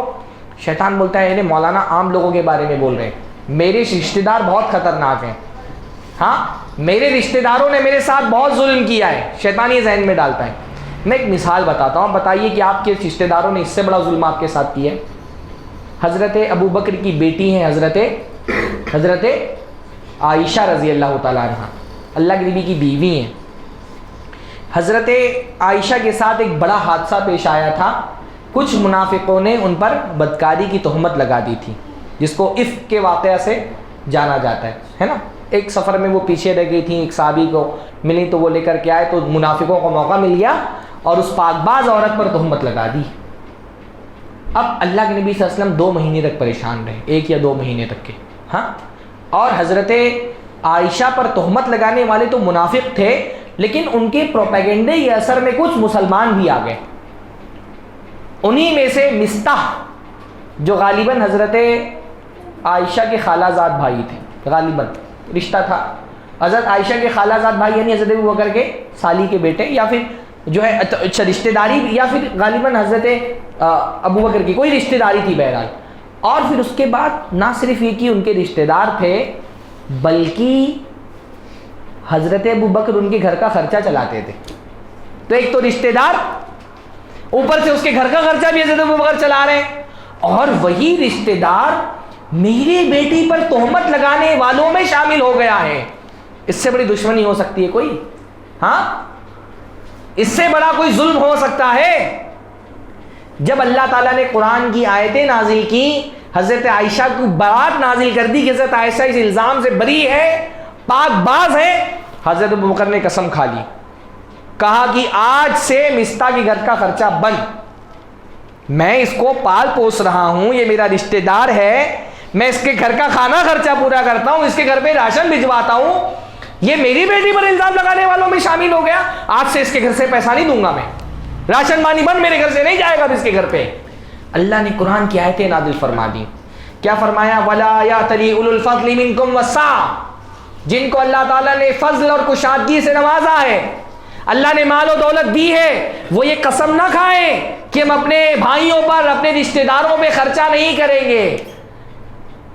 شیطان بولتا ہے انہیں مولانا عام لوگوں کے بارے میں بول رہے ہیں, میرے رشتہ دار بہت خطرناک ہیں. ہاں, میرے رشتہ داروں نے میرے ساتھ بہت ظلم کیا ہے. شیطان یہ ذہن میں ڈالتا ہے. میں ایک مثال بتاتا ہوں, بتائیے کہ آپ کے رشتہ داروں نے اس سے بڑا ظلم آپ کے ساتھ کیا ہے. حضرت ابو بکر کی بیٹی ہیں حضرت عائشہ رضی اللہ تعالیٰ عنہ, اللہ کے نبی کی بیوی ہیں. حضرت عائشہ کے ساتھ ایک بڑا حادثہ پیش آیا تھا. کچھ منافقوں نے ان پر بدکاری کی تہمت لگا دی تھی, جس کو افک کے واقعہ سے جانا جاتا ہے نا. ایک سفر میں وہ پیچھے رہ گئی تھیں, ایک صحابی کو ملی تو وہ لے کر کے آئے, تو منافقوں کو موقع مل گیا اور اس پاک باز عورت پر تہمت لگا دی. اب اللہ کے نبی صلی اللہ علیہ وسلم 2 مہینے تک پریشان رہے, 1 یا 2 مہینے تک کے. ہاں, اور حضرت عائشہ پر تہمت لگانے والے تو منافق تھے, لیکن ان کے پروپیگنڈے کے اثر میں کچھ مسلمان بھی آ گئے. انہی میں سے مستح, جو غالباً حضرت عائشہ کے خالہ زاد بھائی تھے, غالباً رشتہ تھا, حضرت عائشہ کے خالہ زاد بھائی یعنی حضرت ابو بکر کے سالی کے بیٹے، یا پھر جو ہے اچھا رشتہ داری، یا پھر غالباً حضرت ابو بکر کی کوئی رشتہ داری تھی بہرحال. اور پھر اس کے بعد نہ صرف یہ کہ ان کے رشتہ دار تھے، بلکہ حضرت ابو بکر ان کے گھر کا خرچہ چلاتے تھے. تو ایک تو رشتہ دار، اوپر سے اس کے گھر کا خرچہ بھی حضرت ابو بکر چلا رہے ہیں، اور وہی رشتہ دار میری بیٹی پر تہمت لگانے والوں میں شامل ہو گیا ہے. اس سے بڑی دشمنی ہو سکتی ہے کوئی؟ ہاں، اس سے بڑا کوئی ظلم ہو سکتا ہے؟ جب اللہ تعالیٰ نے قرآن کی آیتیں نازل کی، حضرت عائشہ کو برات نازل کر دی کہ حضرت عائشہ اس الزام سے بری ہے، پاک باز ہے، حضرت ابو بکر نے قسم کھا لی، کہا کہ آج سے مستہ کے گھر کا خرچہ بند، میں اس کو پال پوس رہا ہوں، یہ میرا رشتہ دار ہے، میں اس کے گھر کا کھانا خرچہ پورا کرتا ہوں، اس کے گھر پہ راشن بھجواتا ہوں، یہ میری بیٹی پر الزام لگانے والوں میں شامل ہو گیا، آج سے اس کے گھر سے پیسہ نہیں دوں گا، میں راشن پانی بند، میرے گھر سے نہیں جائے گا اس کے گھر پہ. اللہ نے قرآن کی آیتیں نازل فرما دی. کیا فرمایا؟ وَلَا يَأْتَلِ أُولُو الْفَضْلِ مِنْكُمْ وَالسَّعَةِ، جن کو اللہ تعالیٰ نے فضل اور کشادگی سے نوازا ہے، اللہ نے مال و دولت دی ہے، وہ یہ قسم نہ کھائیں کہ ہم اپنے بھائیوں پر، اپنے رشتہ داروں پہ خرچہ نہیں کریں گے.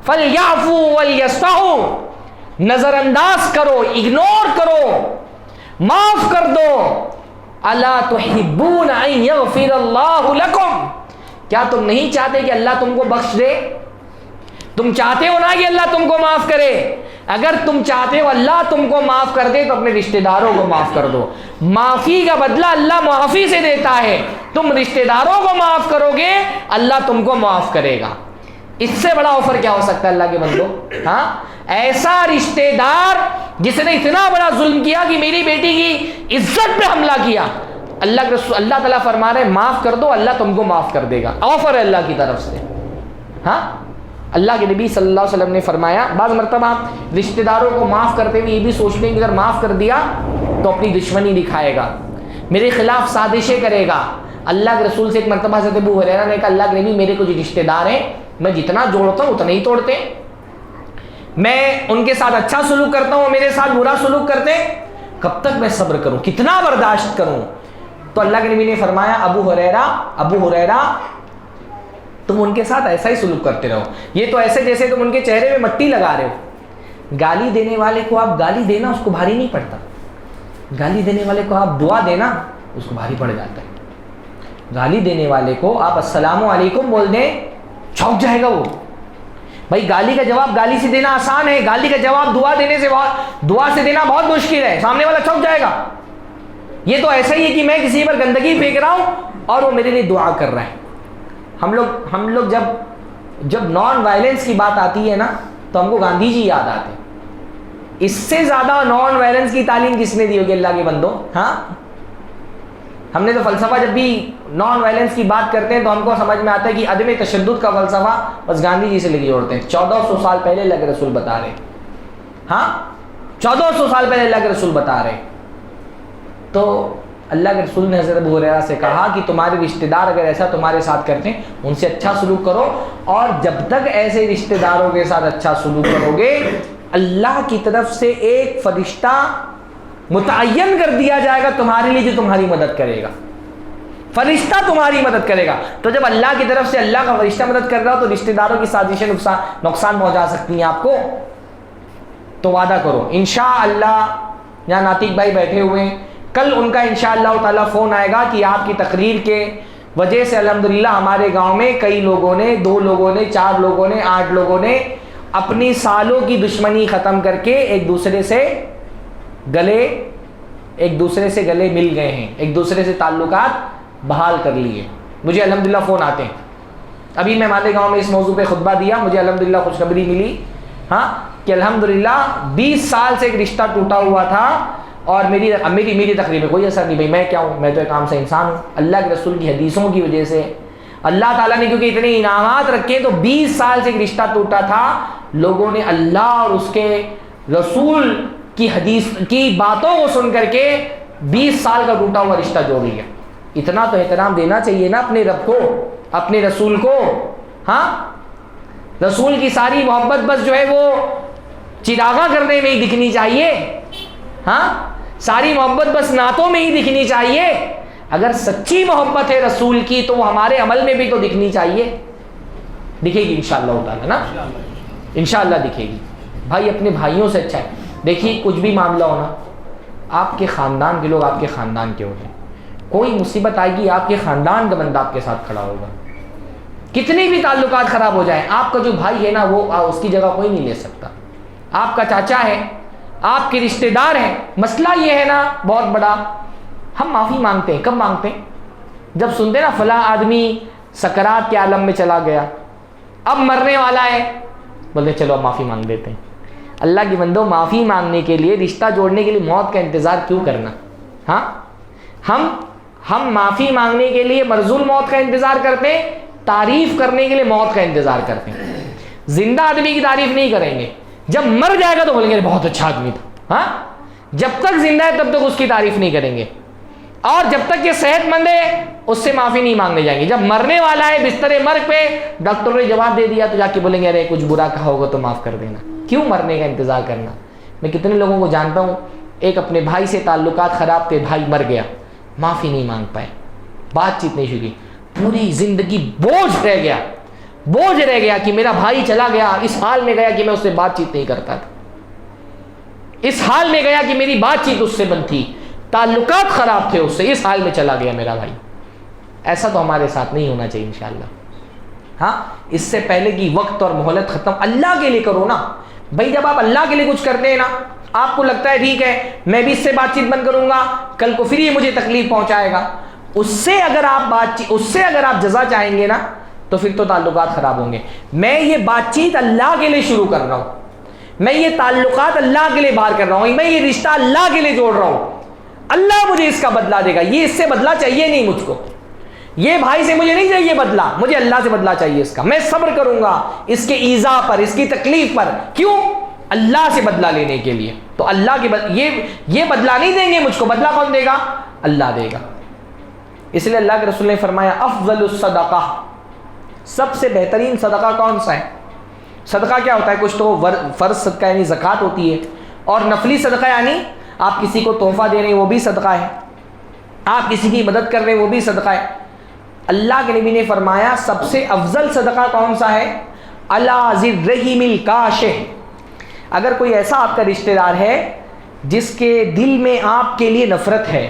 فَلْيَعْفُوا وَلْيَصْفَحُوا، نظر انداز کرو، اگنور کرو، معاف کر دو. اَلَا تُحِبُّونَ أَن يَغْفِرَ اللَّهُ لَكُمْ، کیا تم نہیں چاہتے کہ اللہ تم کو بخش دے؟ تم چاہتے ہو نا کہ اللہ تم کو معاف کرے؟ اگر تم چاہتے ہو اللہ تم کو معاف کر دے تو اپنے رشتہ داروں کو معاف کر دو. معافی کا بدلہ اللہ معافی سے دیتا ہے. تم رشتہ داروں کو معاف کرو گے، اللہ تم کو معاف کرے گا. اس سے بڑا آفر کیا ہو سکتا ہے اللہ کے بندو؟ ہاں، ایسا رشتہ دار جس نے اتنا بڑا ظلم کیا کہ میری بیٹی کی عزت پہ حملہ کیا، اللہ تعالیٰ فرما رہے معاف کر دو، اللہ تم کو معاف کر دے گا. آفر ہے اللہ کی طرف سے. ہاں، اللہ کے نبی صلی اللہ علیہ وسلم نے فرمایا، بعض مرتبہ رشتہ داروں کو معاف کرتے ہوئے یہ بھی سوچتے ہیں کہ اگر معاف کر دیا تو اپنی دشمنی دکھائے گا، میرے خلاف سازشیں کرے گا. اللہ کے رسول سے ایک مرتبہ حضرت ابو ہریرہ نے کہا، اللہ کے نبی میرے کچھ رشتہ دار ہیں، میں جتنا جوڑتا ہوں اتنا ہی توڑتے ہیں، میں ان کے ساتھ اچھا سلوک کرتا ہوں، میرے ساتھ برا سلوک کرتے ہیں، کب تک میں صبر کروں، کتنا برداشت کروں؟ تو اللہ کے نبی نے فرمایا، ابو ہریرہ تم ان کے ساتھ ایسا ہی سلوک کرتے رہو. یہ تو ایسے جیسے تم ان کے چہرے میں مٹی لگا رہے ہو. گالی دینے والے کو آپ گالی دینا اس کو بھاری نہیں پڑتا، گالی دینے والے کو آپ دعا دینا اس کو بھاری پڑ جاتا ہے. گالی دینے والے کو آپ السلام علیکم بول دیں، چونک جائے گا وہ. بھائی گالی کا جواب گالی سے دینا آسان ہے، گالی کا جواب دعا سے دینا بہت مشکل ہے. سامنے والا چونک جائے گا. یہ تو ایسا ہی ہے کہ میں کسی پر گندگی پھینک رہا ہوں اور وہ میرے لیے دعا کر رہا ہے. ہم لوگ جب نان وائلنس کی بات آتی ہے نا تو ہم کو گاندھی جی یاد آتے ہیں. اس سے زیادہ نان وائلنس کی تعلیم کس نے دی ہوگی اللہ کے بندوں؟ ہاں، ہم نے تو فلسفہ جب بھی نان وائلنس کی بات کرتے ہیں تو ہم کو سمجھ میں آتا ہے کہ عدم تشدد کا فلسفہ بس گاندھی جی سے لے کے جوڑتے ہیں. 1400 سال پہلے اللہ کے رسول بتا رہے. ہاں، 1400 سال پہلے اللہ کے رسول بتا رہے. تو اللہ کے رسول نے حضرت ابو ہریرہ سے کہا کہ تمہارے رشتہ دار اگر ایسا تمہارے ساتھ کرتے ہیں ان سے اچھا سلوک کرو، اور جب تک ایسے رشتہ داروں کے ساتھ اچھا سلوک کرو گے اللہ کی طرف سے ایک فرشتہ متعین کر دیا جائے گا تمہارے لیے جو تمہاری مدد کرے گا. فرشتہ تمہاری مدد کرے گا. تو جب اللہ کی طرف سے اللہ کا فرشتہ مدد کر رہا ہو تو رشتہ داروں کی سازشیں نقصان پہنچا سکتی ہیں آپ کو. تو وعدہ کرو انشاءاللہ. یہاں ناطق بھائی بیٹھے ہوئے ہیں، کل ان کا انشاءاللہ تعالیٰ فون آئے گا کہ آپ کی تقریر کے وجہ سے الحمدللہ ہمارے گاؤں میں کئی لوگوں نے، 2 لوگوں نے، 4 لوگوں نے، 8 لوگوں نے اپنی سالوں کی دشمنی ختم کر کے ایک دوسرے سے گلے مل گئے ہیں، ایک دوسرے سے تعلقات بحال کر لیے. مجھے الحمدللہ فون آتے ہیں. ابھی میں ہمارے گاؤں میں اس موضوع پہ خطبہ دیا، مجھے الحمدللہ خوشخبری ملی کہ الحمدللہ 20 سال سے ایک رشتہ ٹوٹا ہوا تھا اور میری تقریر میں کوئی اثر نہیں. بھائی میں کیا ہوں، میں تو ایک عام سا انسان ہوں. اللہ کے رسول کی حدیثوں کی وجہ سے اللہ تعالیٰ نے کیونکہ اتنے انعامات رکھے تو 20 سال سے ایک رشتہ ٹوٹا تھا، لوگوں نے اللہ اور اس کے رسول کی حدیث کی باتوں کو سن کر کے 20 سال کا ٹوٹا ہوا رشتہ جوڑ لیا. اتنا تو احترام دینا چاہیے نا اپنے رب کو، اپنے رسول کو. ہاں، رسول کی ساری محبت بس جو ہے وہ چراغاں کرنے میں ہی دکھنی چاہیے؟ ہاں، ساری محبت بس نعتوں میں ہی دکھنی چاہیے؟ اگر سچی محبت ہے رسول کی تو وہ ہمارے عمل میں بھی تو دکھنی چاہیے. دکھے گی انشاءاللہ تعالی نا، انشاءاللہ دکھے گی. بھائی اپنے بھائیوں سے اچھا ہے. دیکھیے کچھ بھی معاملہ ہونا، آپ کے خاندان کے لوگ آپ کے خاندان کے ہوتے ہیں. کوئی مصیبت آئے گی آپ کے خاندان کا بندہ آپ کے ساتھ کھڑا ہوگا. کتنے بھی تعلقات خراب ہو جائیں، آپ کا جو بھائی ہے نا وہ اس کی جگہ کوئی نہیں لے سکتا. آپ کا چاچا ہے، آپ کے رشتہ دار ہیں. مسئلہ یہ ہے نا بہت بڑا، ہم معافی مانگتے ہیں. کب مانگتے ہیں؟ جب سنتے نا فلاں آدمی سکرات کے عالم میں چلا گیا، اب مرنے والا ہے، بولتے چلو اب معافی مانگ دیتے ہیں. اللہ کی بندو، معافی مانگنے کے لیے، رشتہ جوڑنے کے لیے موت کا انتظار کیوں کرنا؟ ہاں، ہم معافی مانگنے کے لیے مرزول موت کا انتظار کرتے ہیں، تعریف کرنے کے لیے موت کا انتظار کرتے ہیں. زندہ آدمی کی تعریف نہیں کریں گے، جب مر جائے گا تو بولیں گے بہت اچھا آدمی تھا. ہاں، جب تک زندہ ہے تب تک اس کی تعریف نہیں کریں گے، اور جب تک یہ صحت مند ہے اس سے معافی نہیں مانگنے جائیں گے. جب مرنے والا ہے بستر مرگ پہ، ڈاکٹر نے جواب دے دیا تو جا کے بولیں گے ارے کچھ برا کہا ہوگا تو معاف کر دینا. کیوں مرنے کا انتظار کرنا؟ میں کتنے لوگوں کو جانتا ہوں، ایک اپنے بھائی سے تعلقات خراب تھے، بھائی مر گیا، معافی نہیں مانگ پائے، بات چیت نہیں شروع، پوری زندگی بوجھ رہ گیا کہ میرا بھائی چلا گیا، اس حال میں گیا کہ میں اس سے بات چیت نہیں کرتا تھا، اس حال میں گیا کہ میری بات چیت اس سے بند تھی، تعلقات خراب تھے اس سے، اس حال میں چلا گیا میرا بھائی. ایسا تو ہمارے ساتھ نہیں ہونا چاہیے انشاءاللہ. ہاں، اس سے پہلے کی وقت اور مہلت ختم اللہ کے لیے کرو نا. بھائی جب آپ اللہ کے لیے کچھ کرتے ہیں نا، آپ کو لگتا ہے ٹھیک ہے میں بھی اس سے بات چیت بند کروں گا، کل کو پھر یہ مجھے تکلیف پہنچائے گا، اس سے اگر آپ جزا چاہیں گے نا تو پھر تو تعلقات خراب ہوں گے. میں یہ بات چیت اللہ کے لیے شروع کر رہا ہوں، میں یہ تعلقات اللہ کے لیے باہر کر رہا ہوں، میں یہ رشتہ اللہ کے لیے جوڑ رہا ہوں، اللہ مجھے اس کا بدلہ دے گا. یہ اس سے بدلہ چاہیے نہیں مجھ کو، یہ بھائی سے مجھے نہیں چاہیے بدلہ، مجھے اللہ سے بدلہ چاہیے اس کا. میں صبر کروں گا اس کے ایذا پر، اس کی تکلیف پر. کیوں؟ اللہ سے بدلہ لینے کے لیے. تو اللہ کے یہ بدلہ نہیں دیں گے مجھ کو، بدلہ کون دے گا؟ اللہ دے گا. اس لیے اللہ کے رسول نے فرمایا افضل الصدقہ، سب سے بہترین صدقہ کون سا ہے؟ صدقہ کیا ہوتا ہے؟ کچھ تو فرض صدقہ یعنی زکوٰۃ ہوتی ہے، اور نفلی صدقہ یعنی آپ کسی کو تحفہ دے رہے ہیں وہ بھی صدقہ ہے، آپ کسی کی مدد کر رہے ہیں وہ بھی صدقہ ہے. اللہ کے نبی نے فرمایا سب سے افضل صدقہ کون سا ہے؟ الا ذی الرحم الکاشح. اگر کوئی ایسا آپ کا رشتہ دار ہے جس کے دل میں آپ کے لیے نفرت ہے،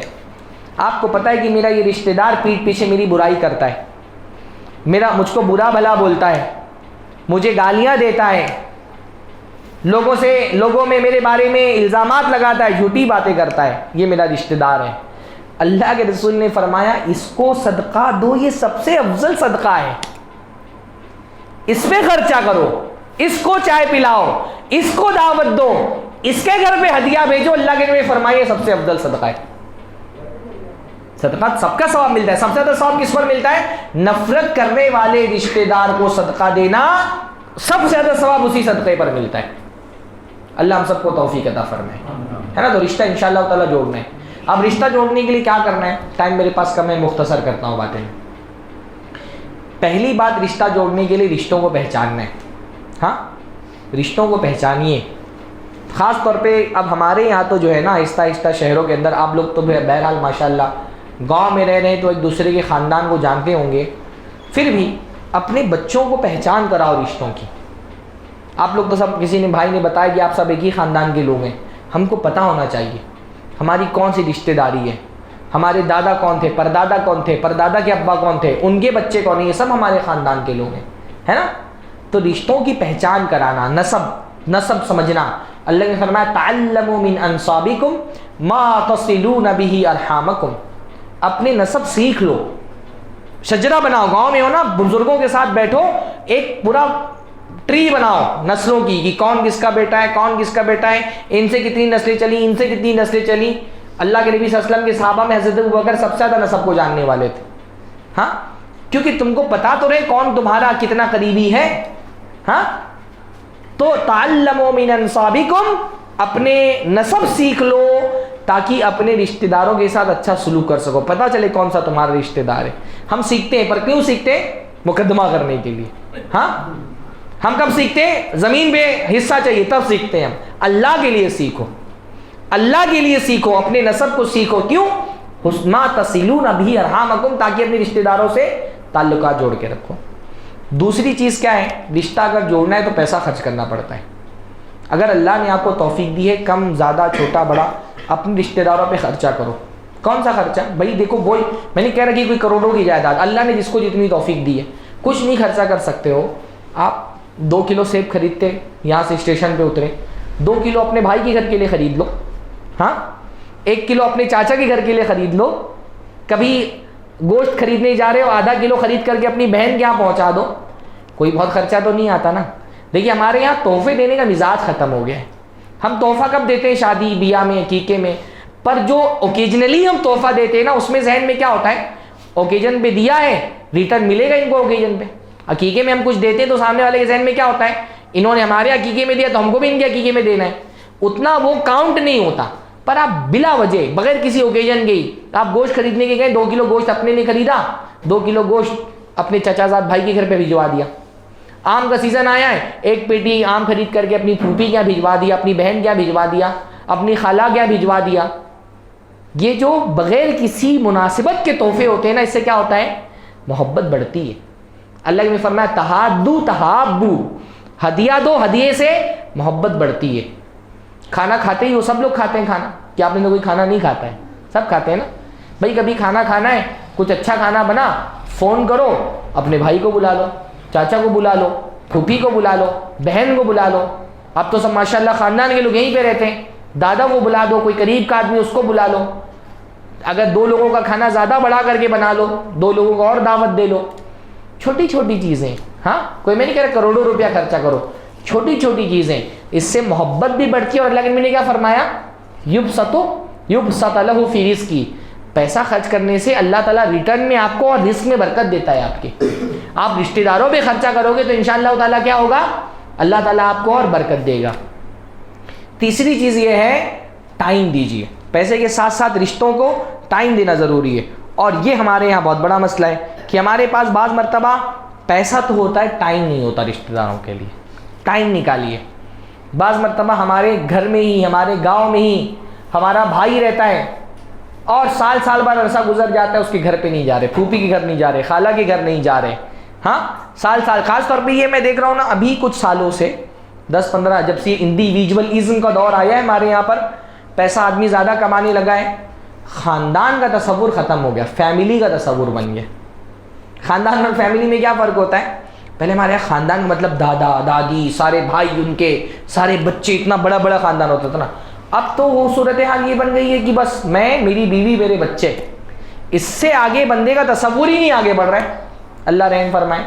آپ کو پتہ ہے کہ میرا یہ رشتہ دار پیٹھ پیچھے میری برائی کرتا ہے، مجھ کو برا بھلا بولتا ہے، مجھے گالیاں دیتا ہے، لوگوں میں میرے بارے میں الزامات لگاتا ہے، جھوٹی باتیں کرتا ہے، یہ میرا رشتہ دار ہے. اللہ کے رسول نے فرمایا اس کو صدقہ دو، یہ سب سے افضل صدقہ ہے، اس پہ خرچہ کرو، اس کو چائے پلاؤ، اس کو دعوت دو، اس کے گھر پہ ہدیہ بھیجو. اللہ کے نبی نے فرمایا یہ سب سے افضل صدقہ ہے. صدقہ سب کا ثواب ملتا ہے، سب سے زیادہ ثواب کس پر ملتا ہے؟ نفرت کرنے والے رشتہ دار کو صدقہ دینا، سب سے زیادہ ثواب اسی صدقے پر ملتا ہے. اللہ ہم سب کو توفیق عطا فرمائے، ہے نا. تو رشتہ انشاءاللہ تعالیٰ جوڑنا ہے. اب رشتہ جوڑنے کے لیے کیا کرنا ہے؟ ٹائم میرے پاس کم ہے، مختصر کرتا ہوں باتیں. پہلی بات، رشتہ جوڑنے کے لیے رشتوں کو پہچاننا ہے. ہاں، رشتوں کو پہچانیے. خاص طور پہ اب ہمارے یہاں تو جو ہے نا آہستہ آہستہ شہروں کے اندر، آپ لوگ تو بہرحال ماشاءاللہ گاؤں میں رہ رہے ہیں تو ایک دوسرے کے خاندان کو جانتے ہوں گے، پھر بھی اپنے بچوں کو پہچان کراؤ رشتوں کی. آپ لوگ تو سب، کسی نے بھائی نے بتایا کہ آپ سب ایک ہی خاندان کے لوگ ہیں. ہم کو پتہ ہونا چاہیے ہماری کون سی رشتہ داری ہے، ہمارے دادا کون تھے، پردادا کون تھے، پردادا کے ابا کون تھے، ان کے بچے کون ہیں، یہ سب ہمارے خاندان کے لوگ ہیں، ہے نا. تو رشتوں کی پہچان کرانا، نسب سمجھنا. اللہ نے فرمایا تعلموا من انصابکم ما تصلون به ارحامکم. اپنے نسب سیکھ لو، شجرہ بناؤ. گاؤں میں ہو نا، بزرگوں کے ساتھ بیٹھو، ایک پورا ٹری بناؤ نسلوں کی، کہ کون کس کا بیٹا ہے، کون کس کا بیٹا ہے، ان سے کتنی نسلیں چلی، ان سے کتنی نسلیں چلی. اللہ کے نبی صلی اللہ علیہ وسلم کے صحابہ میں حضرت ابوبکر سب سے زیادہ نسب کو جاننے والے تھے. ہاں، کیونکہ تم کو پتا تو رہے کون تمہارا کتنا قریبی ہے. ہاں، تو تعلموا من انصابکم، اپنے نسب سیکھ لو تاکہ اپنے رشتہ داروں کے ساتھ اچھا سلوک کر سکو، پتہ چلے کون سا تمہارا رشتہ دار ہے. ہم سیکھتے ہیں، پر کیوں سیکھتے ہیں؟ مقدمہ کرنے کے لیے. ہاں، ہم کب سیکھتے ہیں؟ زمین پہ حصہ چاہیے تب سیکھتے ہیں ہم. اللہ کے لیے سیکھو، اللہ کے لیے سیکھو، اپنے نسب کو سیکھو. کیوں؟ ما تصلون به ارحامکم، تاکہ اپنے رشتہ داروں سے تعلقات جوڑ کے رکھو. دوسری چیز کیا ہے؟ رشتہ اگر جوڑنا ہے تو پیسہ خرچ کرنا پڑتا ہے. اگر اللہ نے آپ کو توفیق دی ہے، کم زیادہ چھوٹا بڑا اپنے رشتہ داروں پہ خرچہ کرو. کون سا خرچہ؟ بھائی دیکھو، وہی میں نہیں کہہ رہا کہ کوئی کروڑوں کی جائیداد، اللہ نے جس کو جتنی توفیق دی ہے کچھ نہیں خرچہ کر سکتے ہو. آپ 2 کلو سیب خریدتے، یہاں سے اسٹیشن پہ اترے، 2 کلو اپنے بھائی کے گھر کے لیے خرید لو. ہاں، 1 کلو اپنے چاچا کے گھر کے لیے خرید لو. کبھی گوشت خریدنے جا رہے ہو، آدھا کلو خرید کر کے اپنی بہن کے یہاں پہنچا دو. کوئی بہت خرچہ تو نہیں آتا نا. دیکھیے ہمارے یہاں تحفے دینے کا مزاج ختم ہو گیا ہے. ہم تحفہ کب دیتے ہیں؟ شادی بیاہ میں، عقیقے میں. پر جو اوکیجنلی ہم تحفہ دیتے ہیں نا، اس میں ذہن میں کیا ہوتا ہے؟ اوکیجن پہ دیا ہے، ریٹرن ملے گا ان کو اوکیجن پہ. عقیقے میں ہم کچھ دیتے ہیں تو سامنے والے کے ذہن میں کیا ہوتا ہے؟ انہوں نے ہمارے عقیقے میں دیا تو ہم کو بھی ان کے عقیقے میں دینا ہے. اتنا وہ کاؤنٹ نہیں ہوتا. پر آپ بلا وجہ بغیر کسی اوکیجن کے ہی آپ گوشت خریدنے کے گئے، 2 کلو گوشت اپنے لیے خریدا، 2 کلو گوشت اپنے چچا زاد بھائی کے گھر پہ بھجوا دیا. آم کا سیزن آیا ہے، 1 پیٹی آم خرید کر کے اپنی پھوپھی کے یہاں بھجوا دیا، اپنی بہن کے یہاں بھجوا دیا، اپنی خالہ کے یہاں بھجوا دیا. یہ جو بغیر کسی مناسبت کے تحفے ہوتے ہیں نا، اس سے کیا ہوتا ہے؟ محبت بڑھتی ہے. اللہ نے فرمایا تہادو تہابو، ہدیہ دو، ہدیے سے محبت بڑھتی ہے. کھانا کھاتے ہی وہ سب لوگ کھاتے ہیں کھانا. کیا آپ نے کوئی کھانا نہیں کھاتا ہے؟ سب کھاتے ہیں نا. بھائی کبھی کھانا کھانا ہے، کچھ اچھا کھانا بنا، فون کرو، اپنے بھائی کو بلا لو، چاچا کو بلا لو، پھوپھی کو بلا لو، بہن کو بلا لو. اب تو سب ماشاءاللہ خاندان کے لوگ یہیں پہ رہتے ہیں. دادا کو بلا دو، کوئی قریب کا آدمی اس کو بلا لو. اگر 2 لوگوں کا کھانا زیادہ بڑھا کر کے بنا لو، 2 لوگوں کو اور دعوت دے لو. چھوٹی چھوٹی چیزیں. ہاں، کوئی میں نہیں کہہ رہا کروڑوں روپیہ خرچہ کرو، چھوٹی چھوٹی چیزیں، اس سے محبت بھی بڑھتی ہے. اور اللہ نے کیا فرمایا؟ یبسط لہ فی رزقہ، پیسہ خرچ کرنے سے اللہ تعالیٰ ریٹرن میں آپ کو اور رزق میں برکت دیتا ہے آپ کے. آپ رشتہ داروں پہ خرچہ کرو گے تو انشاءاللہ تعالیٰ کیا ہوگا؟ اللہ تعالیٰ آپ کو اور برکت دے گا. تیسری چیز یہ ہے ٹائم دیجیے. پیسے کے ساتھ ساتھ رشتوں کو ٹائم دینا ضروری ہے. اور یہ ہمارے یہاں بہت بڑا مسئلہ ہے کہ ہمارے پاس بعض مرتبہ پیسہ تو ہوتا ہے، ٹائم نہیں ہوتا رشتہ داروں کے لیے. ٹائم نکالیے. بعض مرتبہ ہمارے گھر میں ہی، ہمارے گاؤں میں ہی ہمارا بھائی رہتا ہے اور سال بعد عرصہ گزر جاتا ہے، اس کے گھر پہ نہیں جا رہے، پھوپھی کے گھر نہیں جا رہے، خالہ کے گھر نہیں جا رہے. ہاں، سال خاص طور پہ یہ میں دیکھ رہا ہوں نا ابھی کچھ سالوں سے 10-15 جب سے انڈیویجولزم کا دور آیا ہے ہمارے یہاں پر، پیسہ آدمی زیادہ کمانے لگا ہے، خاندان کا تصور ختم ہو گیا، فیملی کا تصور بن گیا. خاندان اور فیملی میں کیا فرق ہوتا ہے؟ پہلے ہمارے یہاں خاندان کا مطلب دادا دادی، سارے بھائی، ان کے سارے بچے، اتنا بڑا بڑا خاندان ہوتا تھا نا. اب تو وہ صورتحال یہ بن گئی ہے کہ بس میں، میری بیوی، میرے بچے. اس سے آگے بندے کا تصور ہی نہیں آگے بڑھ رہا ہے. اللہ رحم فرمائے.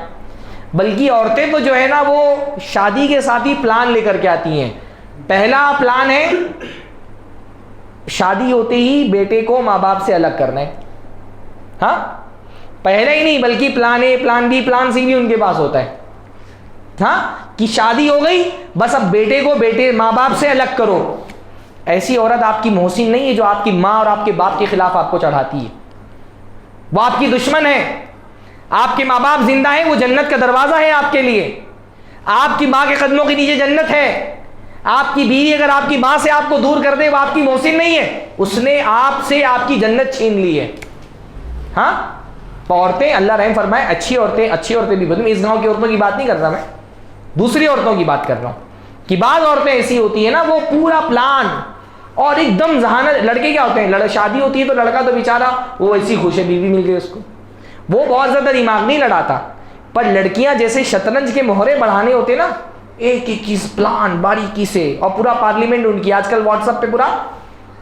بلکہ عورتیں تو جو ہے نا وہ شادی کے ساتھ ہی پلان لے کر کے آتی ہیں. پہلا پلان ہے شادی ہوتے ہی بیٹے کو ماں باپ سے الگ کرنا ہے. ہاں، پہلے ہی نہیں بلکہ plan a, plan be, plan سی بھی ان کے پاس ہوتا ہے. ہاں، کہ شادی ہو گئی بس اب بیٹے کو ماں باپ سے الگ کرو. ایسی عورت آپ کی محسن نہیں ہے جو آپ کی ماں اور آپ کے باپ کے خلاف آپ کو چڑھاتی ہے. وہ آپ کی دشمن ہے. آپ کے ماں باپ زندہ ہیں، وہ جنت کا دروازہ ہے آپ کے لیے. آپ کی ماں کے قدموں کے نیچے جنت ہے. آپ کی بیوی اگر آپ کی ماں سے آپ کو دور کر دے، وہ آپ کی محسن نہیں ہے، اس نے آپ سے آپ کی جنت چھین لی ہے. ہاں، عورتیں، اللہ رحم فرمائے، اچھی عورتیں بھی بدل. اس گاؤں کی عورتوں کی بات نہیں کر رہا میں، دوسری عورتوں کی بات کر رہا ہوں کہ بعض عورتیں ایسی ہوتی ہیں نا، وہ پورا پلان اور ایک دم ذہانت. لڑکے کیا ہوتے ہیں، شادی ہوتی ہے تو لڑکا تو بیچارہ وہ ایسی خوش ہے، بیوی مل گئی اس کو، وہ بہت زیادہ دماغ نہیں لڑاتا. پر لڑکیاں جیسے شطرنج کے مہرے بڑھانے ہوتے نا، ایک چیز پلان باریکی سے. اور پورا پارلیمنٹ ان کی آج کل واٹس ایپ پہ پورا،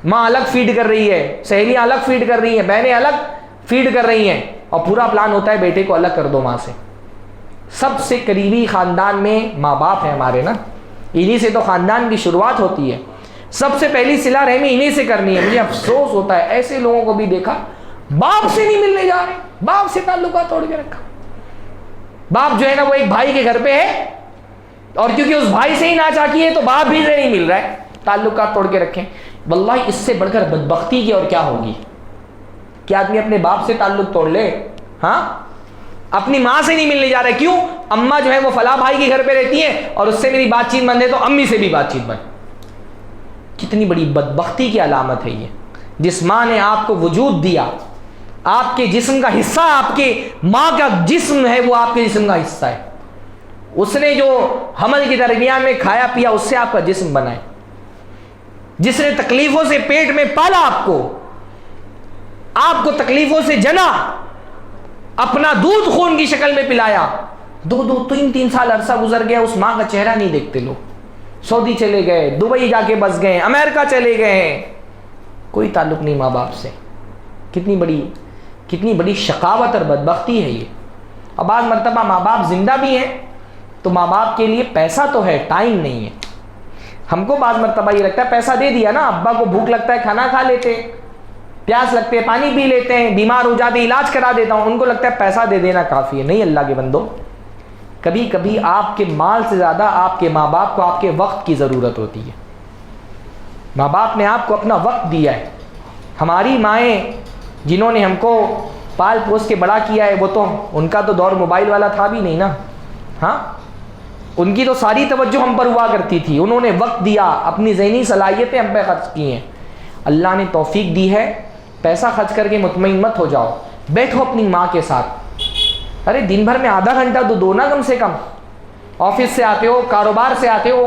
ماں الگ فیڈ کر رہی ہے، سہیلیاں الگ فیڈ کر رہی ہیں، بہنیں الگ فیڈ کر رہی ہیں، اور پورا پلان ہوتا ہے بیٹے کو الگ کر دو ماں سے. سب سے قریبی خاندان میں ماں باپ ہیں ہمارے نا، انہی سے تو خاندان کی شروعات ہوتی ہے. سب سے پہلی صلہ رحمی انہی سے کرنی ہے. مجھے افسوس ہوتا ہے ایسے لوگوں کو بھی دیکھا، باپ سے نہیں ملنے جا رہے، باپ سے تعلقات توڑ کے رکھا. باپ جو ہے نا وہ ایک بھائی کے گھر پہ ہے، اور کیونکہ اس بھائی سے ہی ناچاکی ہے تو باپ بھی سے نہیں مل رہا ہے، تعلقات توڑ کے رکھیں. واللہ اس سے بڑھ کر بدبختی کی اور کیا ہوگی کہ آدمی اپنے باپ سے تعلق توڑ لے. ہاں، اپنی ماں سے نہیں ملنے جا رہا ہے. کیوں؟ اماں جو ہے وہ فلاں بھائی کے گھر پہ رہتی ہیں اور اس سے میری بات چیت بند ہے تو امی سے بھی بات چیت بند. کتنی بڑی بدبختی کی علامت ہے یہ. جس ماں نے آپ کو وجود دیا, آپ کے جسم کا حصہ, آپ کے ماں کا جسم ہے وہ آپ کے جسم کا حصہ ہے, اس نے جو حمل کے درمیان میں کھایا پیا اس سے آپ کا جسم بنا ہے, جس نے تکلیفوں سے پیٹ میں پالا آپ کو تکلیفوں سے جنا, اپنا دودھ خون کی شکل میں پلایا, 2-3 سال عرصہ گزر گیا, اس ماں کا چہرہ نہیں دیکھتے لوگ. سعودی چلے گئے, دبئی جا کے بس گئے, امریکہ چلے گئے, کوئی تعلق نہیں ماں باپ سے. کتنی بڑی شقاوت اور بدبختی ہے یہ. اور بعض مرتبہ ماں باپ زندہ بھی ہیں تو ماں باپ کے لیے پیسہ تو ہے, ٹائم نہیں ہے. ہم کو بعض مرتبہ یہ لگتا ہے پیسہ دے دیا نا, ابا کو بھوک لگتا ہے کھانا کھا لیتے, پیاس لگتے ہے پانی پی لیتے ہیں, بیمار ہو جاتے علاج کرا دیتا ہوں, ان کو لگتا ہے پیسہ دے دینا کافی ہے. نہیں اللہ کے بندو, کبھی کبھی آپ کے مال سے زیادہ آپ کے ماں باپ کو آپ کے وقت کی ضرورت ہوتی ہے. ماں باپ نے آپ کو اپنا وقت دیا ہے. ہماری مائیں جنہوں نے ہم کو پال پوس کے بڑا کیا ہے, وہ تو ان کا تو دور موبائل والا تھا بھی نہیں نا. ہاں, ان کی تو ساری توجہ ہم پر ہوا کرتی تھی. انہوں نے وقت دیا, اپنی ذہنی صلاحیتیں ہم پہ خرچ کی ہیں. اللہ نے توفیق دی ہے, پیسہ خرچ کر کے مطمئن مت ہو جاؤ, بیٹھو اپنی ماں کے ساتھ. ارے دن بھر میں آدھا گھنٹہ تو دو نا کم سے کم. آفس سے آتے ہو, کاروبار سے آتے ہو,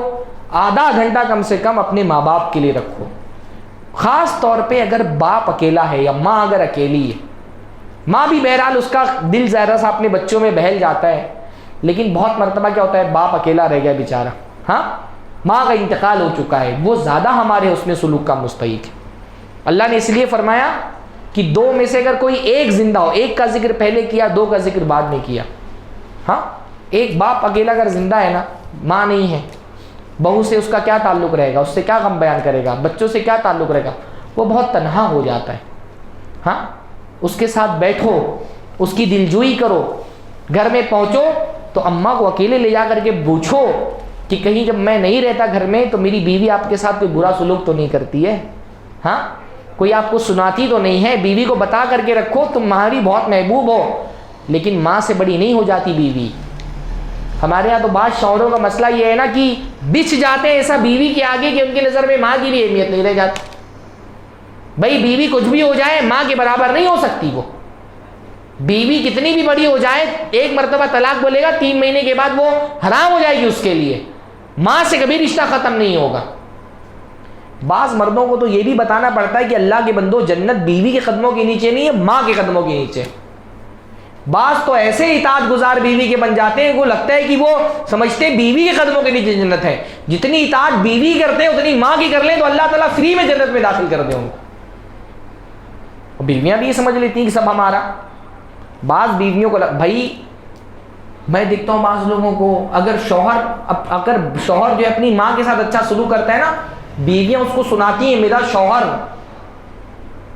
آدھا گھنٹہ کم سے کم اپنے ماں باپ کے لیے رکھو. خاص طور پہ اگر باپ اکیلا ہے یا ماں اگر اکیلی ہے. ماں بھی بہرحال اس کا دل ظاہر سا اپنے بچوں میں بہل جاتا ہے, لیکن بہت مرتبہ کیا ہوتا ہے باپ اکیلا رہ گیا بیچارہ. ہاں, ماں کا انتقال ہو چکا ہے, وہ زیادہ ہمارے حسن سلوک کا مستحق ہے. اللہ نے اس لیے فرمایا کہ 2 میں سے اگر کوئی ایک زندہ ہو, ایک کا ذکر پہلے کیا, 2 کا ذکر بعد میں کیا. ہاں, ایک باپ اکیلا اگر زندہ ہے نا, ماں نہیں ہے, بہو سے اس کا کیا تعلق رہے گا, اس سے کیا غم بیان کرے گا, بچوں سے کیا تعلق رہے گا, وہ بہت تنہا ہو جاتا ہے. ہاں, اس کے ساتھ بیٹھو, اس کی دلجوئی کرو. گھر میں پہنچو تو اماں کو اکیلے لے جا کر کے پوچھو کہ کہیں جب میں نہیں رہتا گھر میں تو میری بیوی آپ کے ساتھ کوئی برا سلوک تو نہیں کرتی ہے. ہاں, کوئی آپ کو سناتی تو نہیں ہے. بیوی کو بتا کر کے رکھو تمہاری بہت محبوب ہو, لیکن ماں سے بڑی نہیں ہو جاتی بیوی. ہمارے یہاں تو بعض شوہروں کا مسئلہ یہ ہے نا کہ بچھ جاتے ہیں ایسا بیوی کے آگے کہ ان کی نظر میں ماں کی بھی اہمیت نہیں رہ جاتی. بھائی بیوی کچھ بھی ہو جائے ماں کے برابر نہیں ہو سکتی. وہ بیوی کتنی بھی بڑی ہو جائے, ایک مرتبہ طلاق بولے گا 3 مہینے کے بعد وہ حرام ہو جائے گی اس کے لیے. ماں سے کبھی رشتہ ختم نہیں ہوگا. بعض مردوں کو تو یہ بھی بتانا پڑتا ہے کہ اللہ کے بندو جنت بیوی کے قدموں کے نیچے نہیں ہے, ماں کے قدموں کے نیچے. بعض تو ایسے اطاعت گزار بیوی کے بن جاتے ہیں, وہ لگتا ہے کہ وہ سمجھتے ہیں بیوی کے قدموں کے نیچے جنت ہے. جتنی اطاعت بیوی کرتے ہیں اتنی ماں کی کر لیں تو اللہ تعالیٰ فری میں جنت میں داخل کر دیں ان کو. بیویاں بھی یہ سمجھ لیتی ہیں کہ سب ہمارا. بعض بیویوں کو بھائی میں دیکھتا ہوں بعض لوگوں کو, اگر شوہر جو ہے اپنی ماں کے ساتھ اچھا سلوک کرتا ہے نا, بیویاں اس کو سناتی ہیں میرا شوہر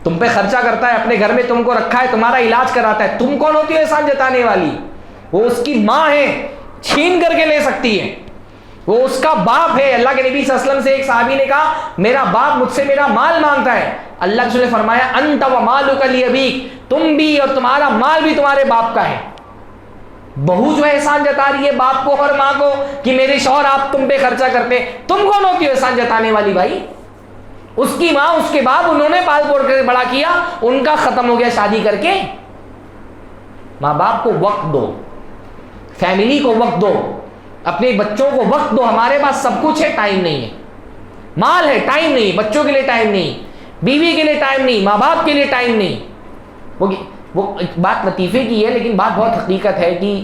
تم پہ خرچہ کرتا ہے, اپنے گھر میں تم کو رکھا ہے, تمہارا علاج کراتا ہے. تم کون ہوتی ہو احسان جتانے والی؟ وہ اس کی ماں ہے, چھین کر کے لے سکتی ہے. وہ اس کا باپ ہے. اللہ کے نبی صلی اللہ علیہ وسلم سے ایک صحابی نے کہا میرا باپ مجھ سے میرا مال مانگتا ہے. اللہ کے رسول نے فرمایا انت و مالک لابیک, تم بھی اور تمہارا مال بھی تمہارے باپ کا ہے. بہو جو ہے احسان جتا رہی ہے باپ کو اور ماں کو کہ میرے شوہر آپ تم پہ خرچہ کرتے ہیں. تم کون ہوتی ہو احسان جتانے والی؟ بھائی اس کی ماں اس کے باپ انہوں نے پال پوڑ کر بڑا کیا, ان کا ختم ہو گیا شادی کر کے. ماں باپ کو وقت دو, فیملی کو وقت دو, اپنے بچوں کو وقت دو. ہمارے پاس سب کچھ ہے, ٹائم نہیں ہے. مال ہے, ٹائم نہیں. بچوں کے لیے ٹائم نہیں, بیوی کے لیے ٹائم نہیں, ماں باپ کے لیے ٹائم نہیں. وہ بات لطیفے کی ہے لیکن بات بہت حقیقت ہے کہ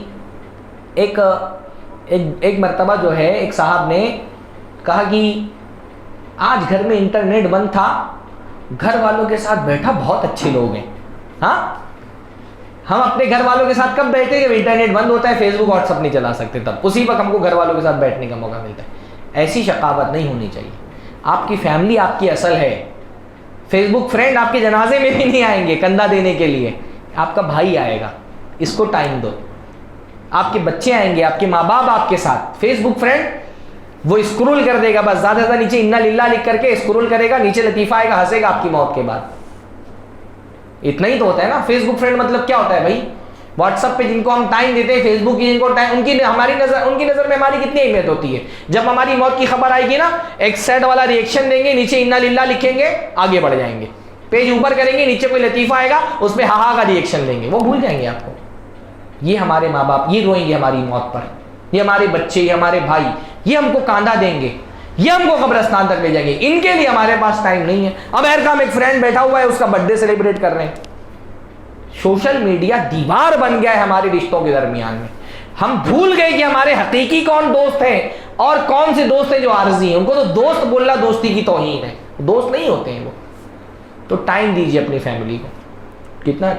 ایک مرتبہ جو ہے ایک صاحب نے کہا کہ آج گھر میں انٹرنیٹ بند تھا, گھر والوں کے ساتھ بیٹھا, بہت اچھے لوگ ہیں. ہاں, ہم اپنے گھر والوں کے ساتھ کب بیٹھتے ہیں؟ جب انٹرنیٹ بند ہوتا ہے, فیس بک واٹس ایپ نہیں چلا سکتے, تب اسی وقت ہم کو گھر والوں کے ساتھ بیٹھنے کا موقع ملتا ہے. ایسی شقاوت نہیں ہونی چاہیے. آپ کی فیملی آپ کی اصل ہے. فیس بک فرینڈ آپ کے جنازے میں بھی نہیں آئیں گے کندھا دینے کے لیے. آپ کا بھائی آئے گا, اس کو ٹائم دو. آپ کے بچے آئیں گے, آپ کے ماں باپ آپ کے ساتھ. فیس بک فرینڈ وہ اسکرول کر دے گا, بس زیادہ سے زیادہ نیچے انا للہ لکھ کر کے اسکرول کرے گا, نیچے لطیفہ آئے گا, ہنسے گا آپ کی موت کے بعد. اتنا ہی تو ہوتا ہے نا فیس بک فرینڈ. مطلب کیا ہوتا ہے بھائی؟ واٹس ایپ پہ جن کو ہم ٹائم دیتے ہیں، فیس بک کی جن کو ٹائم، ان کی نظر میں ہماری کتنی اہمیت ہوتی ہے. جب ہماری موت کی خبر آئے گی نا، ایک سیڈ والا ریئیکشن دیں گے، نیچے انا للہ لکھیں گے، آگے بڑھ جائیں گے. پیج اوپر کریں گے، نیچے کوئی لطیفہ آئے گا، اس پہ ہاہا کا ریئیکشن دیں گے، وہ بھول جائیں گے آپ کو. یہ ہمارے ماں باپ یہ روئیں گے ہماری موت پر، یہ ہمارے بچے، یہ ہمارے بھائی، یہ ہم کو کاندھا دیں گے، یہ ہم کو قبرستان تک لے جائیں گے. ان کے لیے ہمارے پاس ٹائم نہیں ہے. اب ایک فرینڈ بیٹھا ہوا ہے، اس کا برتھ ڈے سیلیبریٹ کر رہے ہیں. سوشل میڈیا دیوار بن گیا ہے ہمارے رشتوں کے درمیان میں. ہم بھول گئے کہ ہمارے حقیقی کون دوست ہیں اور کون سے دوست ہیں جو عارضی ہیں. ان کو تو دوست بولنا دوستی کی توہین ہے، دوست نہیں ہوتے ہیں وہ. تو ٹائم دیجیے اپنی فیملی کو. کتنا؟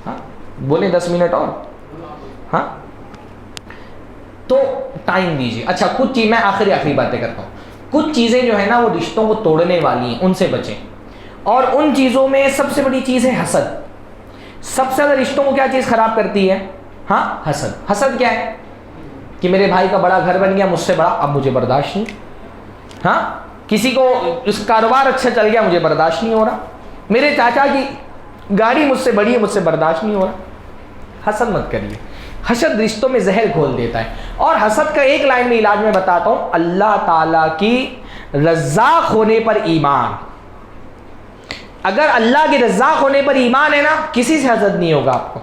ہاں بولیں 10 منٹ اور. ہاں تو ٹائم دیجیے. اچھا کچھ چیز میں آخری باتیں کرتا ہوں. کچھ چیزیں جو ہے نا وہ رشتوں کو توڑنے والی ہیں، ان سے بچیں. اور ان چیزوں میں سب سے بڑی چیز ہے حسد. سب سے زیادہ رشتوں کو کیا چیز خراب کرتی ہے؟ ہاں حسد. حسد کیا ہے؟ کہ میرے بھائی کا بڑا گھر بن گیا، مجھ سے بڑا، اب مجھے برداشت نہیں. ہاں کسی کو اس کاروبار اچھا چل گیا، مجھے برداشت نہیں ہو رہا. میرے چاچا کی گاڑی مجھ سے بڑی ہے، مجھ سے برداشت نہیں ہو رہا. حسد مت کریے. حسد رشتوں میں زہر گھول دیتا ہے. اور حسد کا ایک لائن میں علاج میں بتاتا ہوں، اللہ تعالیٰ کی رزاق ہونے پر ایمان. اگر اللہ کے رزاق ہونے پر ایمان ہے نا، کسی سے حسد نہیں ہوگا آپ کو.